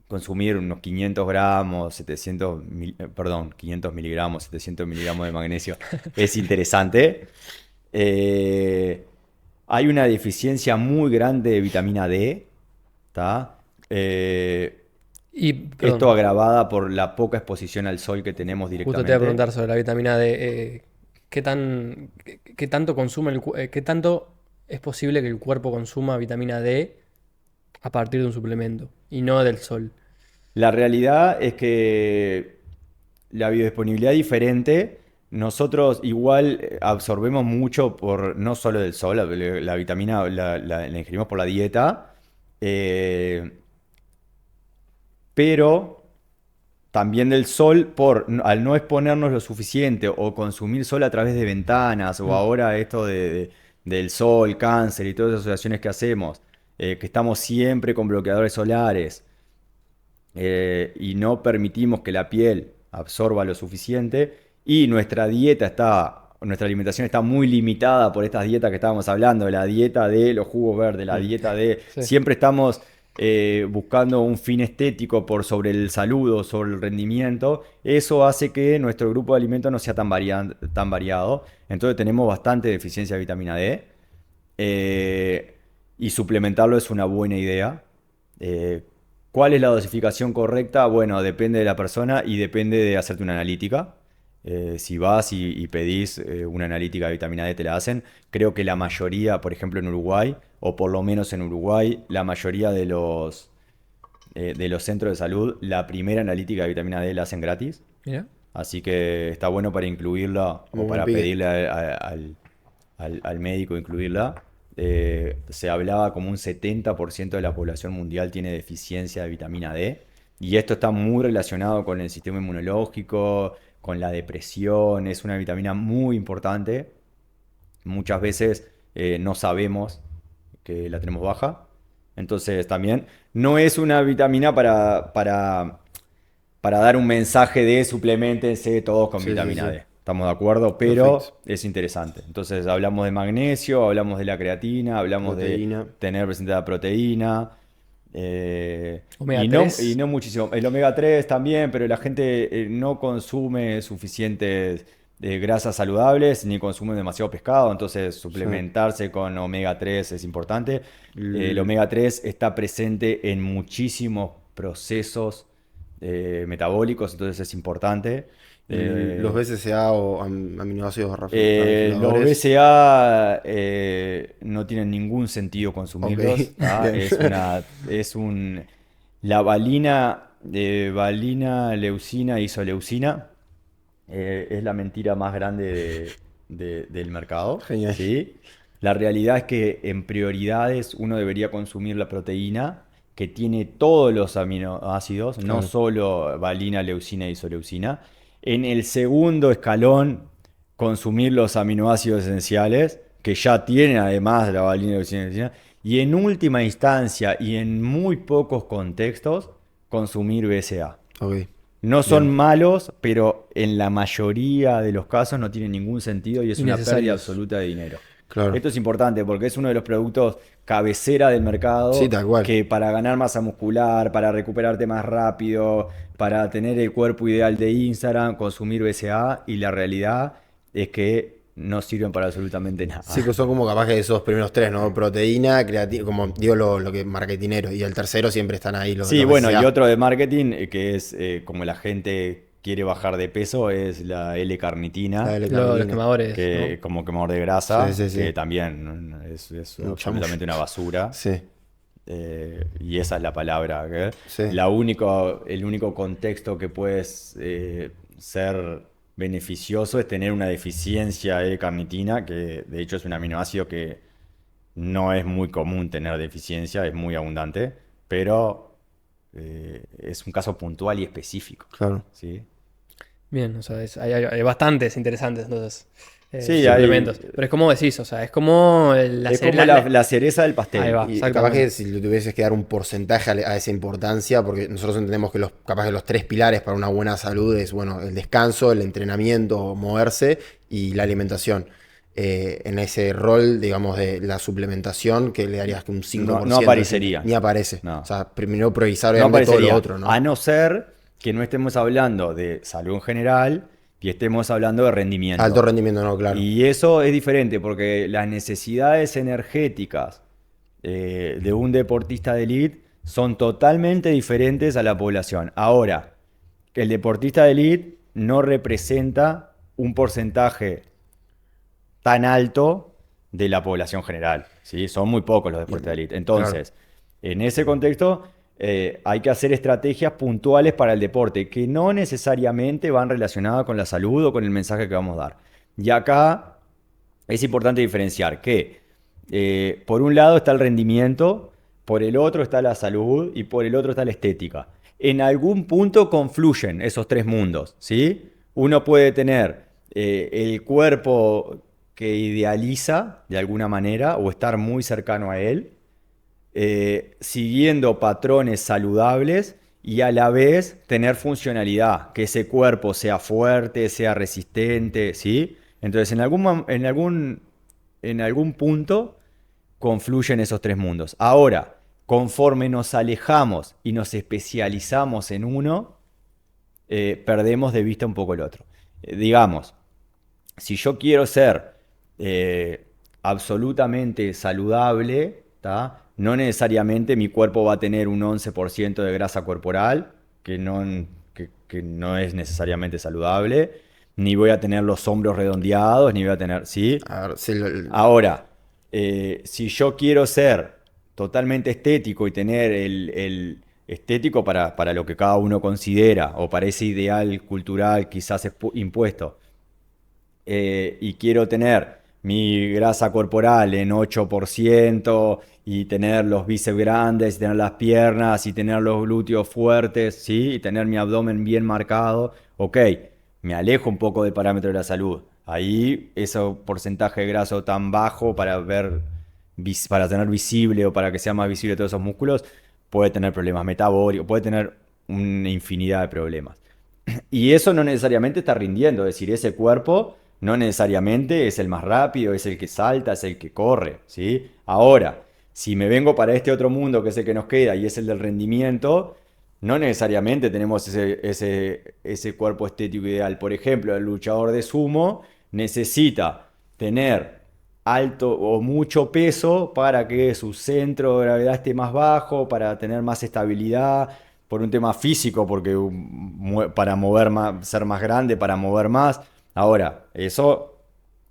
consumir unos 500 gramos, 500 miligramos, 700 miligramos de magnesio es interesante. Eh, Hay una deficiencia muy grande de vitamina D, ¿tá? Y, Esto perdón, agravada por la poca exposición al sol que tenemos justo te iba a directamente. preguntar sobre la vitamina D. ¿Qué tanto consume qué tanto es posible que el cuerpo consuma vitamina D a partir de un suplemento y no del sol? La realidad es que la biodisponibilidad es diferente. Nosotros igual absorbemos mucho por no solo del sol, la vitamina la ingerimos por la dieta, eh, pero también del sol al no exponernos lo suficiente o consumir sol a través de ventanas o Mm. ahora esto del sol, cáncer y todas esas asociaciones que hacemos, que estamos siempre con bloqueadores solares y no permitimos que la piel absorba lo suficiente y nuestra alimentación está muy limitada por estas dietas que estábamos hablando, la dieta de los jugos verdes, la dieta de... Sí. Siempre estamos buscando un fin estético por sobre el salud o sobre el rendimiento. Eso hace que nuestro grupo de alimentos no sea tan variado. Entonces tenemos bastante deficiencia de vitamina D. eh, y suplementarlo es una buena idea. Eh, ¿Cuál es la dosificación correcta? Bueno, depende de la persona y depende de hacerte una analítica. Si vas y pedís una analítica de vitamina D, te la hacen. Creo que la mayoría, por ejemplo en Uruguay, o por lo menos en Uruguay, la mayoría de los centros de salud, la primera analítica de vitamina D la hacen gratis. Mira. Así que está bueno para incluirla Muy o buen para pique. pedirle al médico incluirla. Se hablaba como un 70% de la población mundial tiene deficiencia de vitamina D. Y esto está muy relacionado con el sistema inmunológico, con la depresión. Es una vitamina muy importante. Muchas veces no sabemos que la tenemos baja. Entonces también no es una vitamina para dar un mensaje de suplementense todos con Sí, sí, vitamina sí. D. Estamos de acuerdo, pero Perfecto. es interesante. Entonces hablamos de magnesio, hablamos de la creatina, hablamos de Proteína. tener presente la proteína. Omega Y 3. no muchísimo. El omega 3 también, pero la gente no consume suficientes grasas saludables ni consume demasiado pescado, entonces Sí. suplementarse con omega 3 es importante. El L- omega 3 está presente en muchísimos procesos metabólicos, entonces es importante. Los BCAA o aminoácidos Los ramificadores. BCA no tienen ningún sentido Ok. consumirlos. ¿Tá? Bien. La valina, leucina, isoleucina es la mentira más grande del mercado. Genial. ¿Sí? La realidad es que en prioridades uno debería consumir la proteína que tiene todos los aminoácidos, no Claro. solo valina, leucina, isoleucina. En el segundo escalón, consumir los aminoácidos esenciales, que ya tienen además la valina, leucina, isoleucina. Y en última instancia y en muy pocos contextos, consumir BCA. Ok. No son Bien. malos, pero en la mayoría de los casos no tienen ningún sentido y es una pérdida Innecesarios. absoluta de dinero. Claro. Esto es importante porque es uno de los productos cabecera del mercado, Sí, tal cual. que para ganar masa muscular, para recuperarte más rápido, para tener el cuerpo ideal de Instagram, consumir BCA, y la realidad es que no sirven para absolutamente nada. Sí, que son como capaz que esos primeros tres, ¿no? Proteína, creatina, como digo lo que marketinero. Y el tercero siempre están ahí Sí, los bueno, y BCAA. otro de marketing, que es como la gente quiere bajar de peso, es la L-carnitina, La Los L-carnina. quemadores, que ¿no? como quemador de grasa, Sí, sí, sí. que también es Un absolutamente chamullo. una basura. Sí, Y esa es la palabra. sí. El único contexto que puedes ser beneficioso es tener una deficiencia de carnitina, que de hecho es un aminoácido que no es muy común tener deficiencia, es muy abundante, pero es un caso puntual y específico. Claro. ¿Sí? Bien, o sea, hay bastantes interesantes entonces, Sí, suplementos. Pero es como decís, o sea, es como es como la cereza del Ahí pastel. va, Y capaz exactamente. que si le tuvieses que dar un porcentaje a esa importancia, porque nosotros entendemos que capaz que los tres pilares para una buena salud es, bueno, el descanso, el entrenamiento, moverse y la alimentación. En ese rol, digamos, de la suplementación, que le darías que un 5%. No aparecería. Ni aparece. No. O sea, primero priorizar No obviamente todo lo aparecería. otro, ¿no? A no ser que no estemos hablando de salud en general y estemos hablando de rendimiento. Alto rendimiento, no, claro. Y eso es diferente porque las necesidades energéticas de un deportista de elite son totalmente diferentes a la población. Ahora, que el deportista de elite no representa un porcentaje tan alto de la población general, ¿sí? Son muy pocos los deportistas de elite. Entonces, en ese contexto, hay que hacer estrategias puntuales para el deporte que no necesariamente van relacionadas con la salud o con el mensaje que vamos a dar. Y acá es importante diferenciar que por un lado está el rendimiento, por el otro está la salud y por el otro está la estética. En algún punto confluyen esos tres mundos, ¿sí? Uno puede tener el cuerpo que idealiza de alguna manera o estar muy cercano a él, siguiendo patrones saludables y a la vez tener funcionalidad, que ese cuerpo sea fuerte, sea resistente, ¿sí? Entonces, en algún punto confluyen esos tres mundos. Ahora, conforme nos alejamos y nos especializamos en uno, perdemos de vista un poco el otro. Digamos, si yo quiero ser absolutamente saludable, ¿tá? No necesariamente mi cuerpo va a tener un 11% de grasa corporal, que no es necesariamente saludable, ni voy a tener los hombros redondeados, ni voy a tener, ¿sí? A ver, sí, Ahora, si yo quiero ser totalmente estético y tener el estético para lo que cada uno considera o para ese ideal cultural quizás impuesto, y quiero tener mi grasa corporal en 8% y tener los bíceps grandes y tener las piernas y tener los glúteos fuertes, ¿sí? Y tener mi abdomen bien marcado, ok, me alejo un poco del parámetro de la salud. Ahí ese porcentaje de grasa tan bajo para tener visible o para que sea más visible todos esos músculos, puede tener problemas metabólicos, puede tener una infinidad de problemas. Y eso no necesariamente está rindiendo, es decir, ese cuerpo no necesariamente es el más rápido, es el que salta, es el que corre, ¿sí? Ahora, si me vengo para este otro mundo que es el que nos queda y es el del rendimiento, no necesariamente tenemos ese cuerpo estético ideal. Por ejemplo, el luchador de sumo necesita tener alto o mucho peso para que su centro de gravedad esté más bajo, para tener más estabilidad, por un tema físico, porque para mover más, ser más grande, para mover más. Ahora, eso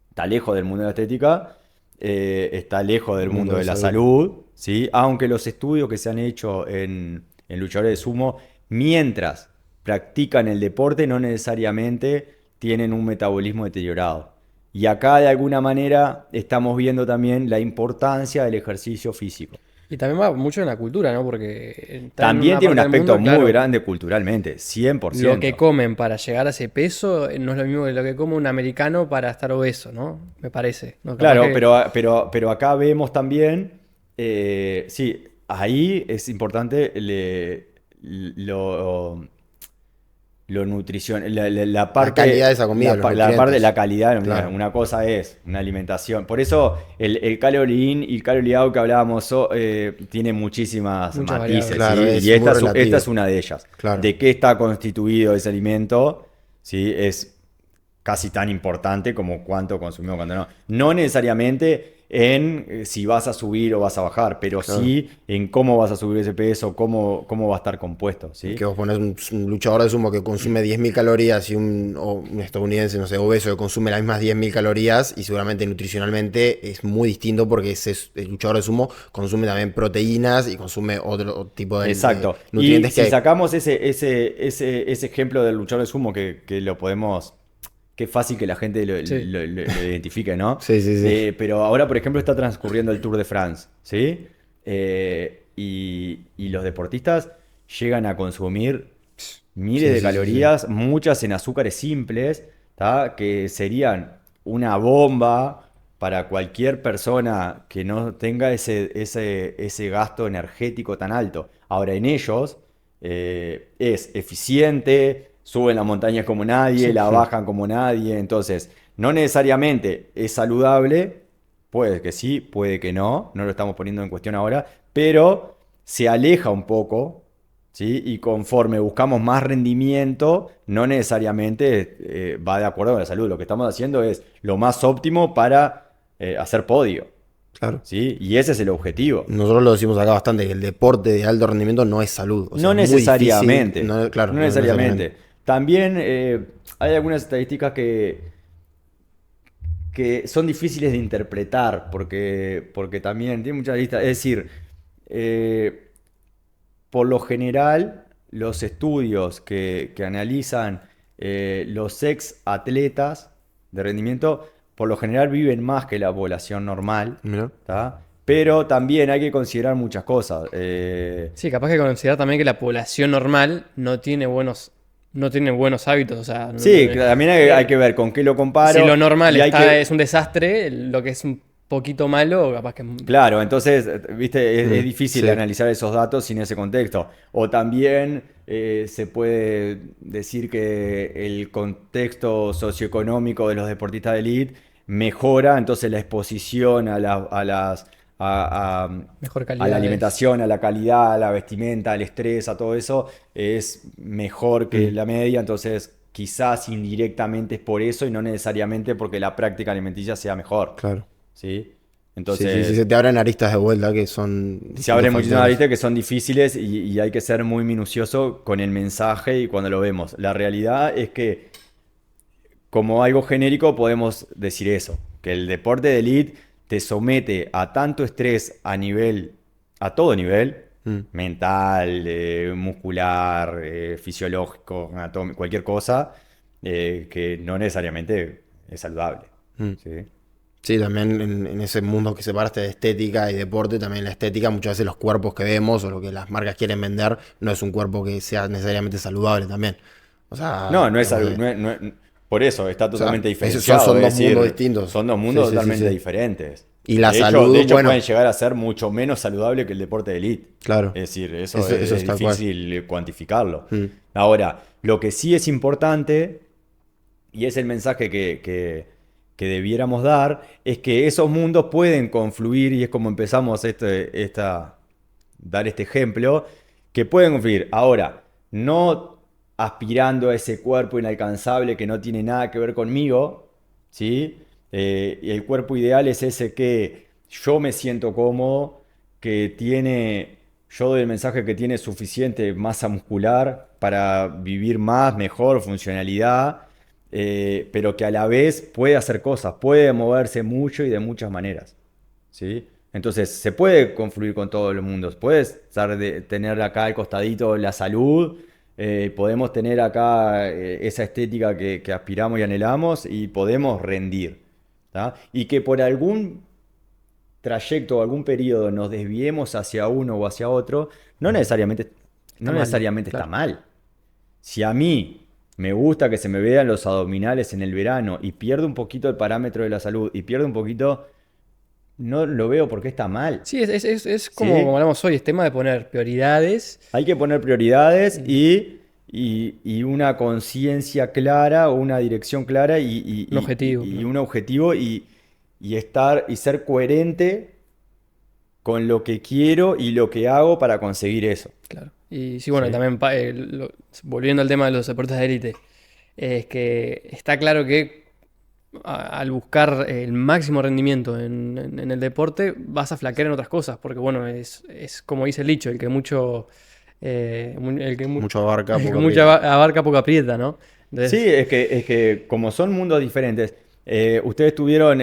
está lejos del mundo de la estética, está lejos del mundo de la salud, ¿sí? Aunque los estudios que se han hecho en luchadores de sumo, mientras practican el deporte, no necesariamente tienen un metabolismo deteriorado. Y acá de alguna manera estamos viendo también la importancia del ejercicio físico. Y también va mucho en la cultura, ¿no? Porque está en También una tiene un parte del aspecto mundo, muy claro, grande culturalmente, 100%. lo que comen para llegar a ese peso no es lo mismo que lo que come un americano para estar obeso, ¿no? Me parece, ¿no? Capaz Claro, que- pero acá vemos también, sí, ahí es importante lo lo nutrición, la parte, calidad de esa comida, los la parte de nutrientes. la calidad. Claro. Una cosa es una alimentación. Por eso el calorie in y el calorie out que hablábamos tiene muchísimas Muchas matices. variables. Claro, ¿sí? es Y muy esta relativo. es una de ellas. Claro. ¿De qué está constituido ese alimento? ¿Sí? Es casi tan importante como cuánto consumimos, cuánto no. No necesariamente en si vas a subir o vas a bajar, pero Claro. sí en cómo vas a subir ese peso, cómo va a estar compuesto. ¿sí? Que vos ponés un luchador de sumo que consume 10.000 calorías y un estadounidense, no sé, obeso que consume las mismas 10.000 calorías y seguramente nutricionalmente es muy distinto porque el luchador de sumo consume también proteínas y consume otro tipo de Exacto. nutrientes Y si que... sacamos ese ejemplo del luchador de sumo que lo podemos. Qué fácil que la gente Sí. lo identifique, ¿no? Sí, sí, sí. Pero ahora, por ejemplo, está transcurriendo el Tour de France, ¿sí? Y los deportistas llegan a consumir miles Sí, de sí, calorías, muchas en azúcares simples, ¿tá? Que serían una bomba para cualquier persona que no tenga ese gasto energético tan alto. Ahora, en ellos es eficiente, suben las montañas como nadie, la bajan como nadie, entonces no necesariamente es saludable, puede que sí, puede que no lo estamos poniendo en cuestión ahora, pero se aleja un poco, ¿sí? Y conforme buscamos más rendimiento, no necesariamente va de acuerdo con la salud. Lo que estamos haciendo es lo más óptimo para hacer podio, Claro. ¿sí? Y ese es el objetivo. Nosotros lo decimos acá bastante, que el deporte de alto rendimiento no es salud. O sea, No es muy necesariamente. difícil, claro, No necesariamente. También hay algunas estadísticas que son difíciles de interpretar porque también tiene muchas listas. Es decir, eh, por lo general, los estudios que analizan los ex atletas de rendimiento, por lo general viven más que la población normal, Mirá. ¿tá? Pero también hay que considerar muchas cosas. Sí, capaz que considerar también que la población normal no tiene buenos hábitos. O sea, Sí, también hay que ver con qué lo comparo. si lo normal y hay que- es un desastre, lo que es un poquito malo, capaz que... Claro, entonces, viste, es difícil sí. analizar esos datos sin ese contexto. O también se puede decir que el contexto socioeconómico de los deportistas de élite mejora, entonces la exposición Mejor a calidad la es- alimentación, a la calidad, a la vestimenta, al estrés, a todo eso, es mejor que la media, entonces quizás indirectamente es por eso y no necesariamente porque la práctica alimenticia sea mejor. Claro. ¿Sí? Sí, Entonces, sí, sí, se te abren aristas de vuelta que son... se abren distintos muchísimas factores. aristas que son difíciles y hay que ser muy minucioso con el mensaje y cuando lo vemos. La realidad es que, como algo genérico, podemos decir eso, que el deporte de élite te somete a tanto estrés a todo nivel, mental, muscular, fisiológico, cualquier cosa, que no necesariamente es saludable. ¿Sí? Sí, también en ese mundo que separaste de estética y deporte, también la estética, muchas veces los cuerpos que vemos o lo que las marcas quieren vender, no es un cuerpo que sea necesariamente saludable también. O sea, No es digamos algo, que- por eso está totalmente esos diferenciado. son es dos decir, mundos distintos. Son dos mundos Sí, sí, sí, totalmente sí. diferentes. Y la de hecho, salud, bueno. pueden llegar a ser mucho menos saludable que el deporte de élite. Claro. Es decir, eso Eso es es tal cual. difícil cuantificarlo. Ahora, lo que sí es importante, y es el mensaje que debiéramos dar, es que esos mundos pueden confluir, y es como empezamos dar este ejemplo, que pueden confluir. Ahora, no aspirando a ese cuerpo inalcanzable que no tiene nada que ver conmigo, ¿sí? Y el cuerpo ideal es ese que yo me siento cómodo, yo doy el mensaje que tiene suficiente masa muscular para vivir más, mejor, funcionalidad, pero que a la vez puede hacer cosas, puede moverse mucho y de muchas maneras, ¿sí? Entonces, se puede confluir con todos los mundos. Puedes tener acá al costadito la salud, podemos tener acá esa estética que aspiramos y anhelamos y podemos rendir, ¿tá? Y que por algún trayecto o algún periodo nos desviemos hacia uno o hacia otro, no necesariamente mal, está claro. mal. Si a mí me gusta que se me vean los abdominales en el verano y pierdo un poquito el parámetro de la salud y pierdo un poquito, no lo veo porque está mal. Sí, es como, ¿Sí? como hablamos hoy, es tema de poner prioridades. Hay que poner prioridades y y una conciencia clara o una dirección clara Un objetivo, y ¿no? un objetivo y estar y ser coherente con lo que quiero y lo que hago para conseguir eso. Claro. Y sí, bueno, Sí. también volviendo al tema de los deportes de élite, es que está claro que al buscar el máximo rendimiento en el deporte vas a flaquear en otras cosas, porque bueno, es como dice el dicho, el que mucho, Mucho abarca, el que poco mucho aprieta. abarca poco aprieta, ¿no? Sí, Entonces, es que como son mundos diferentes, ustedes estuvieron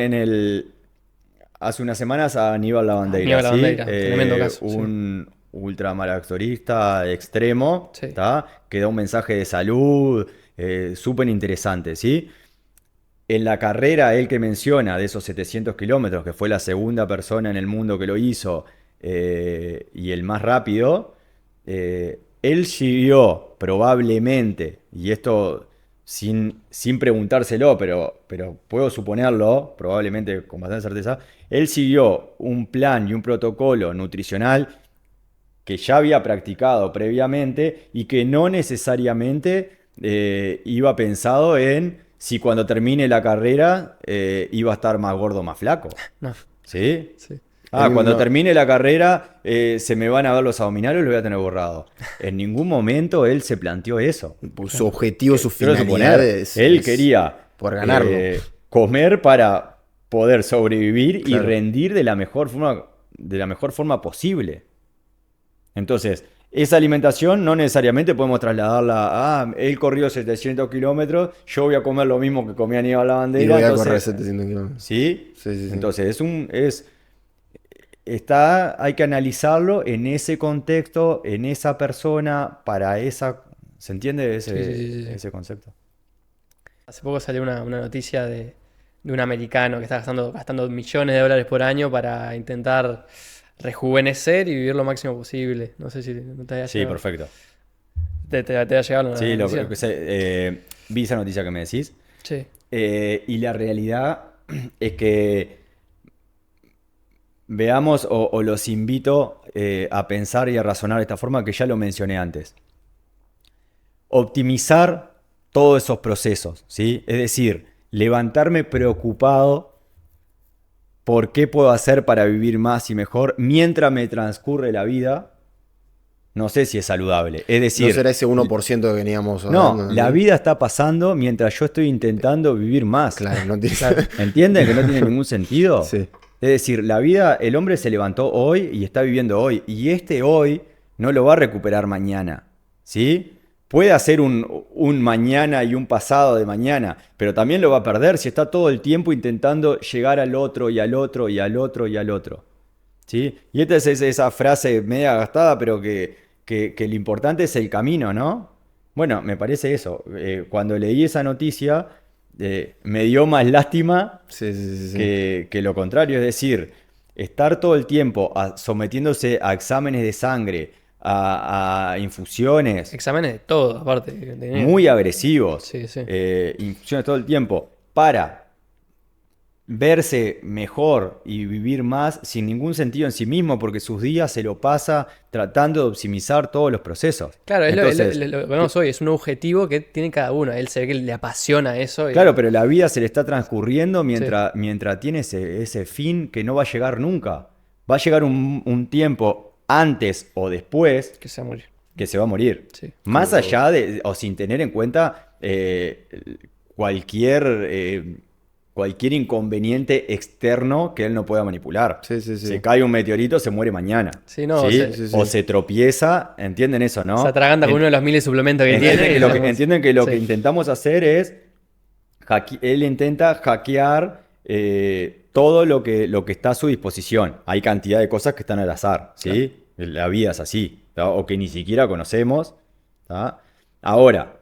hace unas semanas a Aníbal Lavandeira, Aníbal ¿sí? Lavandeira, tremendo caso, sí. Un ultramaratoncista extremo, Sí. ¿tá? Que da un mensaje de salud súper interesante, ¿sí? En la carrera, él que menciona de esos 700 kilómetros, que fue la segunda persona en el mundo que lo hizo y el más rápido, él siguió probablemente, y esto sin preguntárselo, pero puedo suponerlo, probablemente con bastante certeza, él siguió un plan y un protocolo nutricional que ya había practicado previamente y que no necesariamente iba pensado en si cuando termine la carrera iba a estar más gordo o más flaco. No, ¿Sí? sí. Cuando No, termine la carrera se me van a ver los abdominales y lo voy a tener borrado. En ningún momento él se planteó eso. su objetivo, su Quiero finalidad suponer, él es quería poder ganarlo. comer para poder sobrevivir y Claro. rendir de la mejor forma posible. Entonces, esa alimentación no necesariamente podemos trasladarla a, él corrió 700 kilómetros, yo voy a comer lo mismo que comía Aníbal Y Lavandeira, voy a entonces, correr 700 kilómetros. ¿sí? Sí, sí, sí. Entonces, hay que analizarlo en ese contexto, en esa persona, para esa, ¿se entiende Sí, sí, sí, sí, sí. ese concepto? Hace poco salió una noticia de un americano que está gastando millones de dólares por año para intentar rejuvenecer y vivir lo máximo posible. No sé si no te haya Sí, llegado. perfecto. Te ha llegado la Sí, noticia. vi esa noticia que me decís. Sí. Y la realidad es que veamos o los invito a pensar y a razonar de esta forma que ya lo mencioné antes. Optimizar todos esos procesos, ¿sí? Es decir, levantarme preocupado por qué puedo hacer para vivir más y mejor mientras me transcurre la vida, no sé si es saludable. Es ¿No decir, será ese 1% que veníamos no, hablando? la vida está pasando mientras yo estoy intentando vivir más. Claro, no tiene... ¿Entienden que no tiene ningún sentido? Sí. Es decir, la vida, el hombre se levantó hoy y está viviendo hoy. Y este hoy no lo va a recuperar mañana. ¿Sí? Puede hacer un mañana y un pasado de mañana, pero también lo va a perder si está todo el tiempo intentando llegar al otro y al otro y al otro y al otro. ¿Sí? Y esta es esa frase media gastada, pero que lo importante es el camino, ¿no? Bueno, me parece eso. Cuando leí esa noticia, me dio más lástima Sí, sí, sí, sí. que lo contrario. Es decir, estar todo el tiempo sometiéndose a exámenes de sangre, a infusiones Exámenes de todo, aparte. Que tenía. muy agresivos, Sí, sí. infusiones todo el tiempo, para verse mejor y vivir más sin ningún sentido en sí mismo, porque sus días se lo pasa tratando de optimizar todos los procesos. Claro, Entonces, lo que vemos hoy, es un objetivo que tiene cada uno. Él se ve que le apasiona eso. claro, pero la vida se le está transcurriendo Sí. mientras tiene ese fin que no va a llegar nunca. Va a llegar un tiempo antes o después Que se va a morir. que se va a morir. Sí. Más allá de, o sin tener en cuenta cualquier inconveniente externo que él no pueda manipular. Sí, sí, sí. Se cae un meteorito, se muere mañana. Sí, no, ¿Sí? sí, sí. O se tropieza, ¿entienden eso, no? Se atraganta con uno de los miles de suplementos que Entienden tiene. que y lo digamos- entienden que lo que Sí. intentamos hacer es, él intenta hackear todo lo que está a su disposición. Hay cantidad de cosas que están al azar, ¿sí? La vida es así, ¿tá? O que ni siquiera conocemos, ¿tá? Ahora,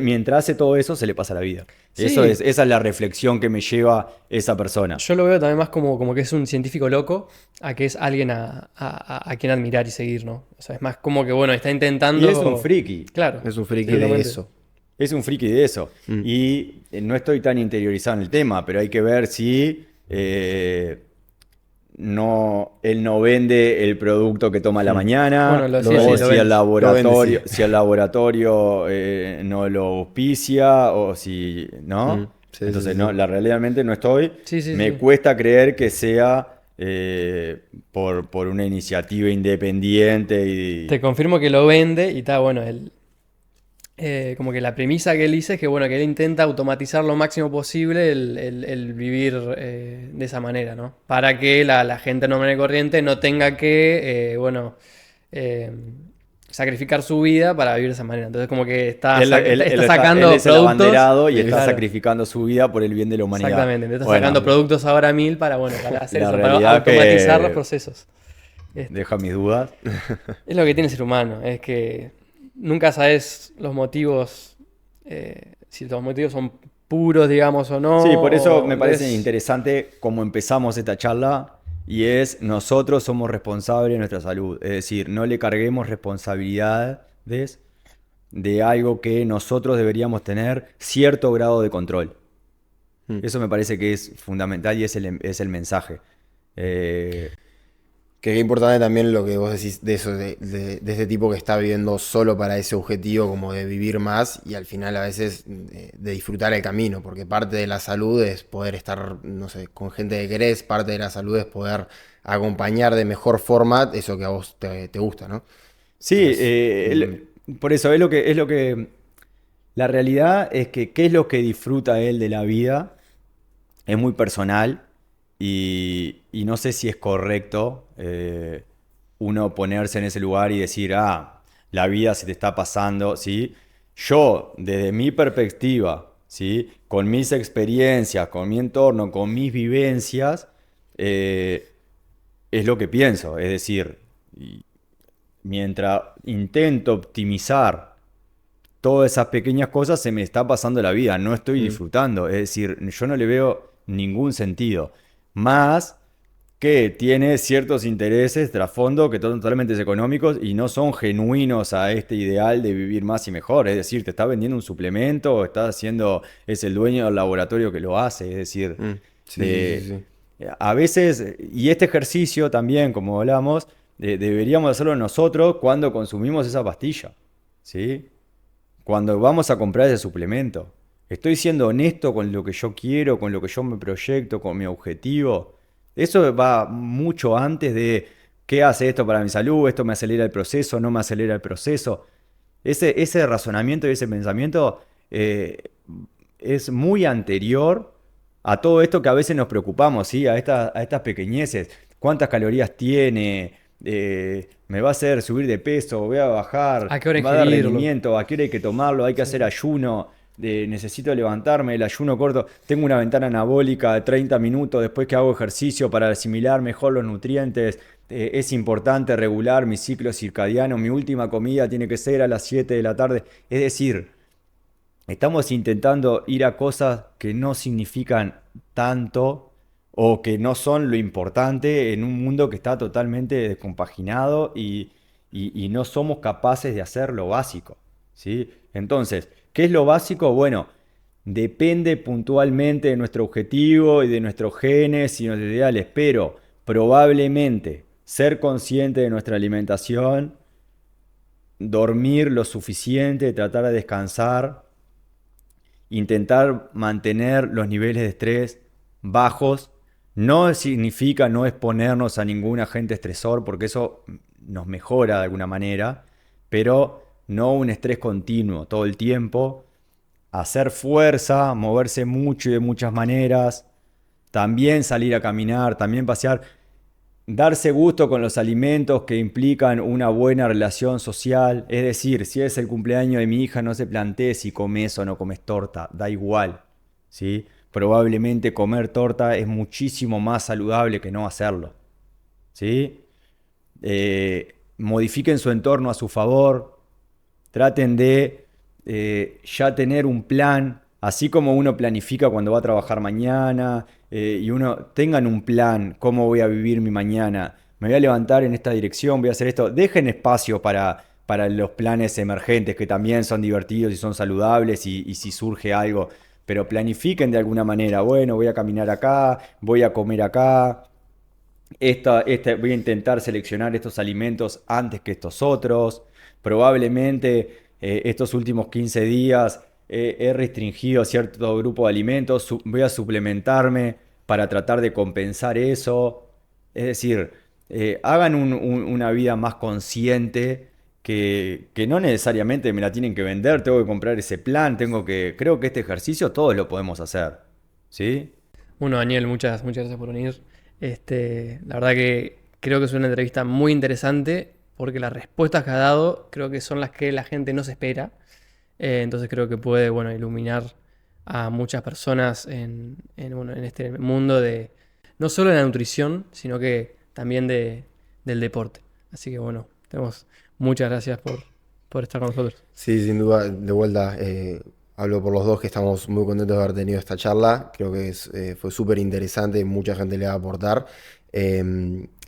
mientras hace todo eso, se le pasa la vida. Sí. Esa es la reflexión que me lleva esa persona. Yo lo veo también más como que es un científico loco a que es alguien a quien admirar y seguir, ¿no? O sea, es más como que, bueno, está intentando... Y es un friki. Claro. Es un friki de Totalmente. eso. Es un friki de eso. Y no estoy tan interiorizado en el tema, pero hay que ver si él él no vende el producto que toma a la mañana, Bueno, o sí, lo si vende. el laboratorio, Lo vende, sí. si el laboratorio no lo auspicia, o si, ¿no? Sí, Entonces, sí, no, sí. realmente no estoy. Sí, sí, Me sí. cuesta creer que sea por una iniciativa independiente y... Te confirmo que lo vende y está bueno. Como que la premisa que él dice es que, bueno, que él intenta automatizar lo máximo posible el vivir de esa manera, ¿no? Para que la gente normal y corriente no tenga que, bueno, eh, sacrificar su vida para vivir de esa manera. Entonces, como que está, está Él sacando es el productos. abanderado y está Claro, sacrificando su vida por el bien de la humanidad. exactamente. Entonces, está Bueno, sacando productos ahora a 1000 para, bueno, para hacer la eso, para realidad automatizar los que procesos. Este, deja mis dudas. Es lo que tiene el ser humano, es que nunca sabes los motivos, si los motivos son puros, digamos, o Sí, por eso no. me parece Entonces, interesante cómo empezamos esta charla y es nosotros somos responsables de nuestra salud. Es decir, no le carguemos responsabilidades de algo que nosotros deberíamos tener cierto grado de control. Mm. Eso me parece que es fundamental y es el mensaje. Eh, Que es importante también lo que vos decís de eso, de este tipo que está viviendo solo para ese objetivo, como de vivir más y al final a veces de disfrutar el camino, porque parte de la salud es poder estar, no sé, con gente que querés, parte de la salud es poder acompañar de mejor forma eso que a vos te gusta, ¿no? sí, Entonces, por eso es lo que la realidad es que qué es lo que disfruta él de la vida es muy personal y no sé si es correcto uno ponerse en ese lugar y decir, la vida se te está pasando, ¿sí? Yo, desde mi perspectiva, ¿sí? Con mis experiencias, con mi entorno, con mis vivencias, eh, es lo que pienso. Es decir, mientras intento optimizar todas esas pequeñas cosas se me está pasando la vida, no estoy mm, disfrutando, es decir, yo no le veo ningún sentido, más que tiene ciertos intereses trasfondo que son totalmente económicos y no son genuinos a este ideal de vivir más y mejor, es decir, te está vendiendo un suplemento, o estás haciendo, es el dueño del laboratorio que lo hace, es decir, mm, sí, sí, sí, de, sí. a veces, y este ejercicio también, como hablamos, deberíamos hacerlo nosotros cuando consumimos esa pastilla, ¿sí? Cuando vamos a comprar ese suplemento. ¿Estoy siendo honesto con lo que yo quiero, con lo que yo me proyecto, con mi objetivo? Eso va mucho antes de qué hace esto para mi salud, esto me acelera el proceso, no me acelera el proceso. Ese razonamiento y ese pensamiento eh, es muy anterior a todo esto que a veces nos preocupamos, ¿sí? A estas pequeñeces. ¿Cuántas calorías tiene? ¿Me va a hacer subir de peso? ¿Voy a bajar? ¿a qué hora ¿Va a dar ingerirlo? rendimiento? ¿A qué hora hay que tomarlo? ¿Hay que hacer Sí. ayuno? Necesito levantarme, el ayuno corto. Tengo una ventana anabólica de 30 minutos después que hago ejercicio para asimilar mejor los nutrientes. Es importante regular mi ciclo circadiano. Mi última comida tiene que ser a las 7 de la tarde. Es decir, estamos intentando ir a cosas que no significan tanto o que no son lo importante en un mundo que está totalmente descompaginado y no somos capaces de hacer lo básico, ¿sí? Entonces, ¿qué es lo básico? Bueno, depende puntualmente de nuestro objetivo y de nuestros genes y nuestros ideales, pero probablemente ser consciente de nuestra alimentación, dormir lo suficiente, tratar de descansar, intentar mantener los niveles de estrés bajos. No significa no exponernos a ningún agente estresor, porque eso nos mejora de alguna manera, pero no un estrés continuo todo el tiempo. Hacer fuerza, moverse mucho y de muchas maneras, también salir a caminar, también pasear. Darse gusto con los alimentos que implican una buena relación social, es decir, si es el cumpleaños de mi hija, no se plantee si comes o no comes torta, da igual, ¿sí? Probablemente comer torta es muchísimo más saludable que no hacerlo, ¿sí? Modifiquen su entorno a su favor, traten de ya tener un plan, así como uno planifica cuando va a trabajar mañana, y uno tengan un plan, cómo voy a vivir mi mañana, me voy a levantar en esta dirección, voy a hacer esto, dejen espacio para los planes emergentes que también son divertidos y son saludables y si surge algo, pero planifiquen de alguna manera, bueno, voy a caminar acá, voy a comer acá, voy a intentar seleccionar estos alimentos antes que estos otros. Probablemente estos últimos 15 días he restringido cierto grupo de alimentos, voy a suplementarme para tratar de compensar eso. Es decir, hagan una vida más consciente que no necesariamente me la tienen que vender, tengo que comprar ese plan, creo que este ejercicio todos lo podemos hacer, ¿sí? Bueno, Daniel, muchas gracias por venir. La verdad que creo que es una entrevista muy interesante porque las respuestas que ha dado creo que son las que la gente no se espera. Entonces creo que puede, bueno, iluminar a muchas personas bueno, en este mundo de no solo de la nutrición, sino que también del deporte. Así que bueno, muchas gracias por estar con nosotros. Sí, sin duda, de vuelta, hablo por los dos que estamos muy contentos de haber tenido esta charla. Creo que fue súper interesante, mucha gente le va a aportar.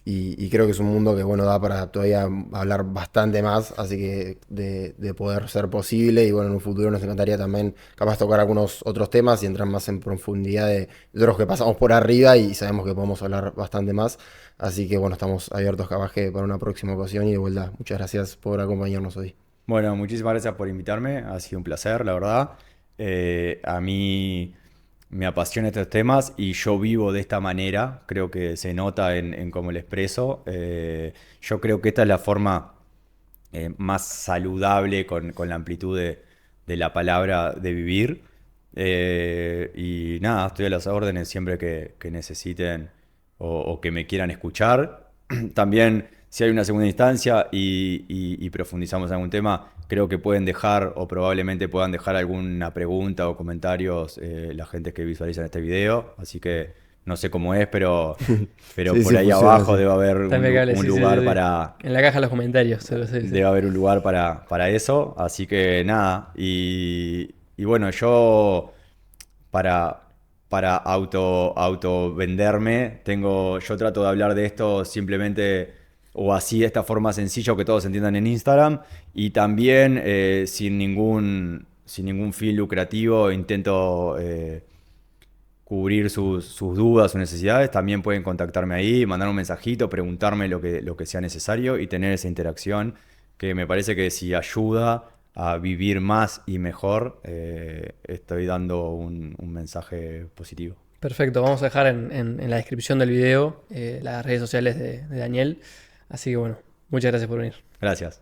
Y creo que es un mundo que, bueno, da para todavía hablar bastante más, así que de poder ser posible. Y bueno, en un futuro nos encantaría también capaz tocar algunos otros temas y entrar más en profundidad de otros que pasamos por arriba y sabemos que podemos hablar bastante más. Así que bueno, estamos abiertos capaz que para una próxima ocasión y de vuelta, muchas gracias por acompañarnos hoy. Bueno, muchísimas gracias por invitarme, ha sido un placer, la verdad. A mí me apasionan estos temas y yo vivo de esta manera, creo que se nota en cómo lo expreso. Yo creo que esta es la forma más saludable con la amplitud de la palabra de vivir. Y nada, estoy a las órdenes siempre que necesiten o que me quieran escuchar. También, si hay una segunda instancia y profundizamos en algún tema, creo que pueden dejar o probablemente puedan dejar alguna pregunta o comentarios la gente que visualizan este video. Así que no sé cómo es, pero Sí, por sí, ahí funciona abajo así. debe haber Está impecable, un sí, lugar sí. para... En la caja de los comentarios. Sí. Debe haber un lugar para eso. Así que nada. Y bueno, yo para auto venderme, yo trato de hablar de esto simplemente o así de esta forma sencilla o que todos entiendan en Instagram. Y también sin ningún fin lucrativo intento cubrir sus dudas, sus necesidades. También pueden contactarme ahí, mandar un mensajito, preguntarme lo que sea necesario y tener esa interacción que me parece que si ayuda a vivir más y mejor, estoy dando un mensaje positivo. Perfecto, vamos a dejar en la descripción del video las redes sociales de Daniel. Así que bueno, muchas gracias por venir. Gracias.